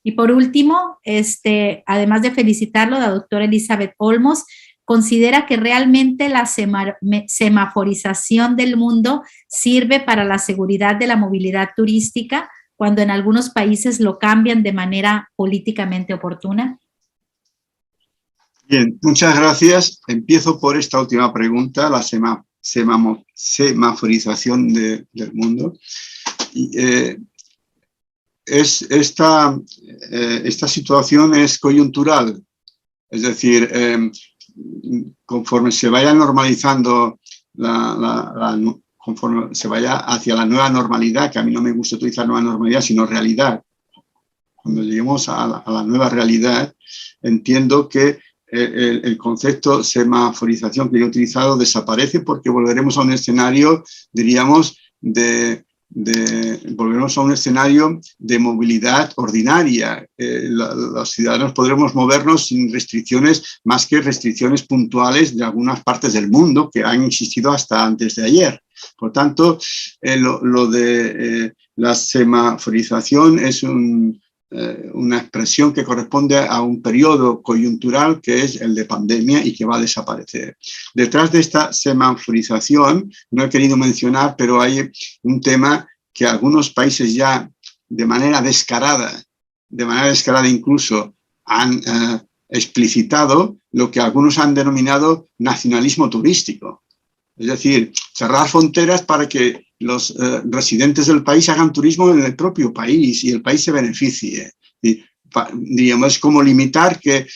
Y por último, además de felicitarlo, la doctora Elizabeth Olmos, ¿considera que realmente la semaforización del mundo sirve para la seguridad de la movilidad turística cuando en algunos países lo cambian de manera políticamente oportuna? Bien, muchas gracias. Empiezo por esta última pregunta. La semaforización del mundo. Y, esta situación es coyuntural, es decir, conforme se vaya normalizando, conforme se vaya hacia la nueva normalidad, que a mí no me gusta utilizar nueva normalidad, sino realidad, cuando lleguemos a la nueva realidad, entiendo que el concepto semaforización que yo he utilizado desaparece porque volveremos a un escenario, diríamos, volveremos a un escenario de movilidad ordinaria. Los ciudadanos podremos movernos sin restricciones, más que restricciones puntuales de algunas partes del mundo que han existido hasta antes de ayer. Por tanto, lo de la semaforización es una expresión que corresponde a un periodo coyuntural que es el de pandemia y que va a desaparecer. Detrás de esta semaforización, no he querido mencionar, pero hay un tema que algunos países ya de manera descarada incluso, han explicitado lo que algunos han denominado nacionalismo turístico. Es decir, cerrar fronteras para que los residentes del país hagan turismo en el propio país y el país se beneficie. Y, diríamos, es como limitar que,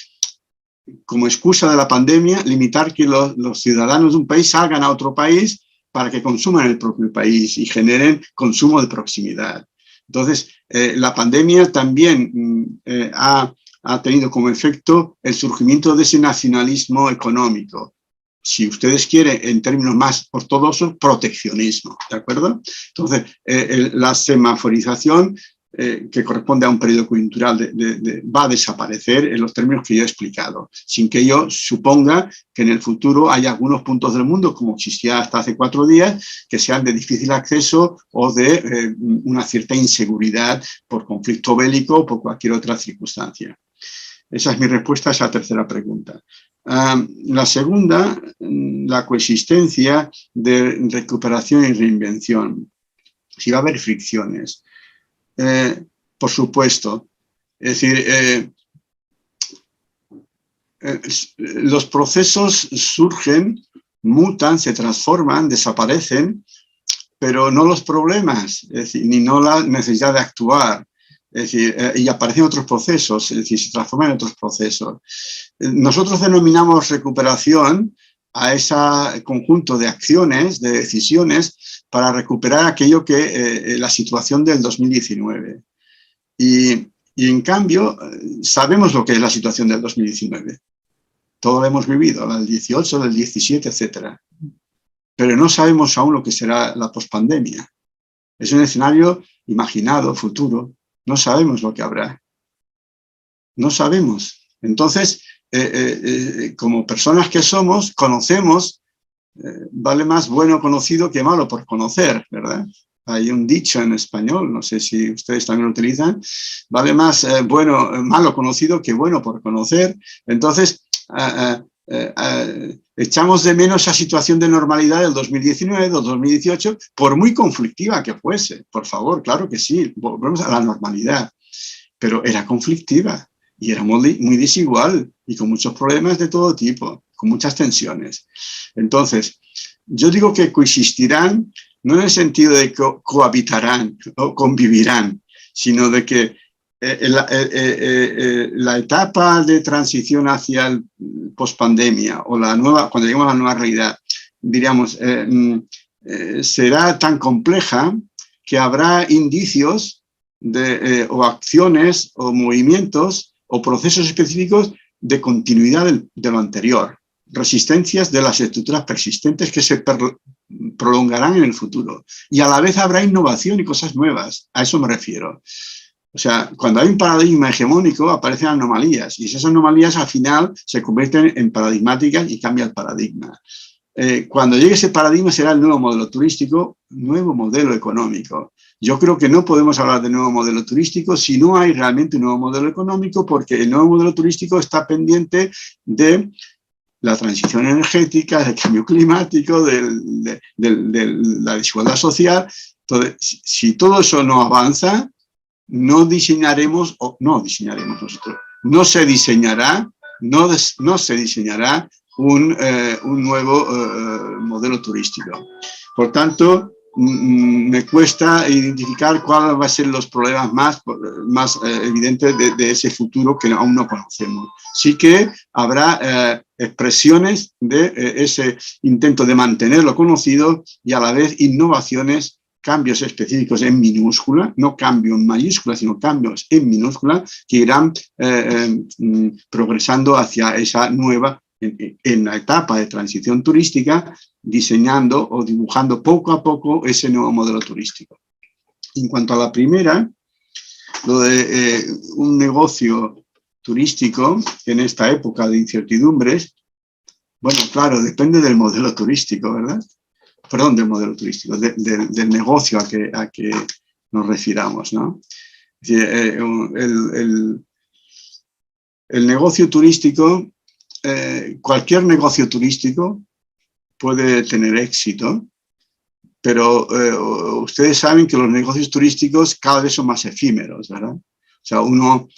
como excusa de la pandemia, limitar que los ciudadanos de un país salgan a otro país para que consuman el propio país y generen consumo de proximidad. Entonces, la pandemia también ha tenido como efecto el surgimiento de ese nacionalismo económico. Si ustedes quieren, en términos más ortodoxos, proteccionismo, ¿de acuerdo? Entonces, la semaforización, que corresponde a un periodo coyuntural, va a desaparecer en los términos que yo he explicado, sin que yo suponga que en el futuro haya algunos puntos del mundo, como existía hasta hace 4 días, que sean de difícil acceso o de una cierta inseguridad por conflicto bélico o por cualquier otra circunstancia. Esa es mi respuesta a esa tercera pregunta. La segunda, la coexistencia de recuperación y reinvención. Si va a haber fricciones. Por supuesto. Es decir, los procesos surgen, mutan, se transforman, desaparecen, pero no los problemas, es decir, ni no la necesidad de actuar. Es decir, y aparecen otros procesos, es decir, se transforman en otros procesos. Nosotros denominamos recuperación a ese conjunto de acciones, de decisiones, para recuperar aquello que la situación del 2019. Y en cambio, sabemos lo que es la situación del 2019. Todo lo hemos vivido, la del 18, del 17, etc. Pero no sabemos aún lo que será la pospandemia. Es un escenario imaginado, futuro. No sabemos lo que habrá. No sabemos. Entonces, como personas que somos, conocemos, vale más bueno conocido que malo por conocer, ¿verdad? Hay un dicho en español, no sé si ustedes también lo utilizan, vale más malo conocido que bueno por conocer. Entonces, echamos de menos esa situación de normalidad del 2019, del 2018, por muy conflictiva que fuese. Por favor, claro que sí, volvemos a la normalidad, pero era conflictiva y era muy desigual y con muchos problemas de todo tipo, con muchas tensiones. Entonces, yo digo que coexistirán, no en el sentido de que cohabitarán o convivirán, sino de que la etapa de transición hacia el pospandemia o cuando lleguemos a la nueva realidad, diríamos, será tan compleja que habrá indicios o acciones o movimientos o procesos específicos de continuidad de lo anterior, resistencias de las estructuras persistentes que se prolongarán en el futuro. Y a la vez habrá innovación y cosas nuevas, a eso me refiero. O sea, cuando hay un paradigma hegemónico aparecen anomalías y esas anomalías al final se convierten en paradigmáticas y cambia el paradigma. Cuando llegue ese paradigma será el nuevo modelo turístico, nuevo modelo económico. Yo creo que no podemos hablar de nuevo modelo turístico si no hay realmente un nuevo modelo económico, porque el nuevo modelo turístico está pendiente de la transición energética, del cambio climático, de la desigualdad social. Entonces, si todo eso no avanza, no se diseñará un nuevo modelo turístico. Por tanto, me cuesta identificar cuáles van a ser los problemas más evidentes de ese futuro que aún no conocemos. Sí que habrá expresiones de ese intento de mantener lo conocido y a la vez innovaciones, cambios específicos en minúscula, no cambio en mayúscula, sino cambios en minúscula que irán progresando hacia esa nueva, en la etapa de transición turística, diseñando o dibujando poco a poco ese nuevo modelo turístico. En cuanto a la primera, lo de un negocio turístico en esta época de incertidumbres, bueno, claro, depende del modelo turístico, ¿verdad? Perdón, del modelo turístico, del negocio a que nos refiramos, ¿no? Es decir, el negocio turístico, cualquier negocio turístico puede tener éxito, pero ustedes saben que los negocios turísticos cada vez son más efímeros, ¿verdad? O sea, uno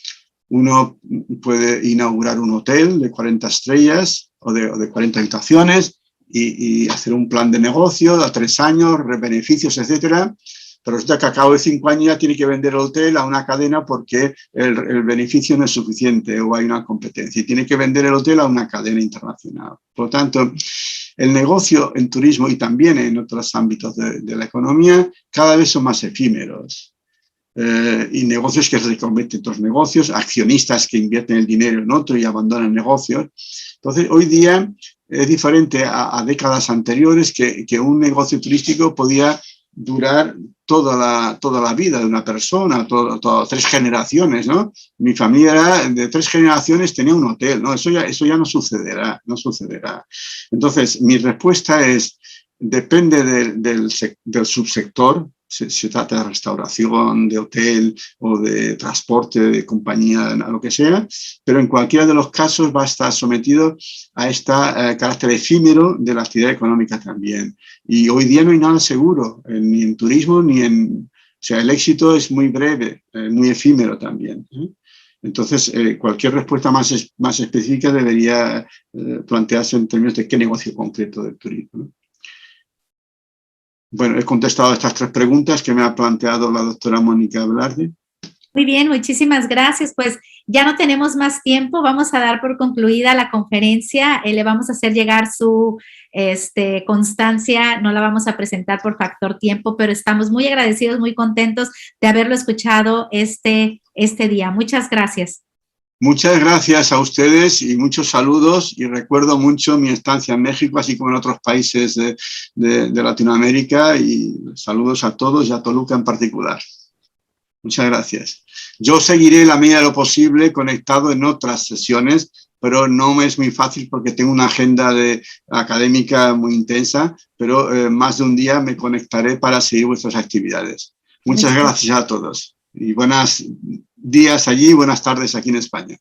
puede inaugurar un hotel de 40 estrellas o de 40 habitaciones y hacer un plan de negocio a 3 años, beneficios, etcétera, pero resulta que a cabo de 5 años ya tiene que vender el hotel a una cadena porque el beneficio no es suficiente o hay una competencia y tiene que vender el hotel a una cadena internacional. Por lo tanto, el negocio en turismo y también en otros ámbitos de la economía cada vez son más efímeros. Y negocios que se reconvierten en otros negocios, accionistas que invierten el dinero en otro y abandonan negocios. Entonces, hoy día es diferente a décadas anteriores que un negocio turístico podía durar toda la vida de una persona, 3 generaciones, ¿no? Mi familia de 3 generaciones tenía un hotel, ¿no? Eso ya no sucederá, no sucederá. Entonces, mi respuesta es, depende del subsector, se trata de restauración, de hotel o de transporte, de compañía, lo que sea, pero en cualquiera de los casos va a estar sometido a este carácter efímero de la actividad económica también. Y hoy día no hay nada seguro, ni en turismo, ni en... O sea, el éxito es muy breve, muy efímero también. Entonces, cualquier respuesta más específica debería plantearse en términos de qué negocio concreto del turismo, ¿no? Bueno, he contestado estas 3 preguntas que me ha planteado la doctora Mónica Velarde. Muy bien, muchísimas gracias. Pues ya no tenemos más tiempo, vamos a dar por concluida la conferencia, le vamos a hacer llegar su constancia, no la vamos a presentar por factor tiempo, pero estamos muy agradecidos, muy contentos de haberlo escuchado este día. Muchas gracias. Muchas gracias a ustedes y muchos saludos, y recuerdo mucho mi estancia en México, así como en otros países de Latinoamérica, y saludos a todos y a Toluca en particular. Muchas gracias. Yo seguiré en la medida de lo posible conectado en otras sesiones, pero no me es muy fácil porque tengo una agenda académica muy intensa, pero más de un día me conectaré para seguir vuestras actividades. Muchas gracias a todos y buenos días allí y buenas tardes aquí en España.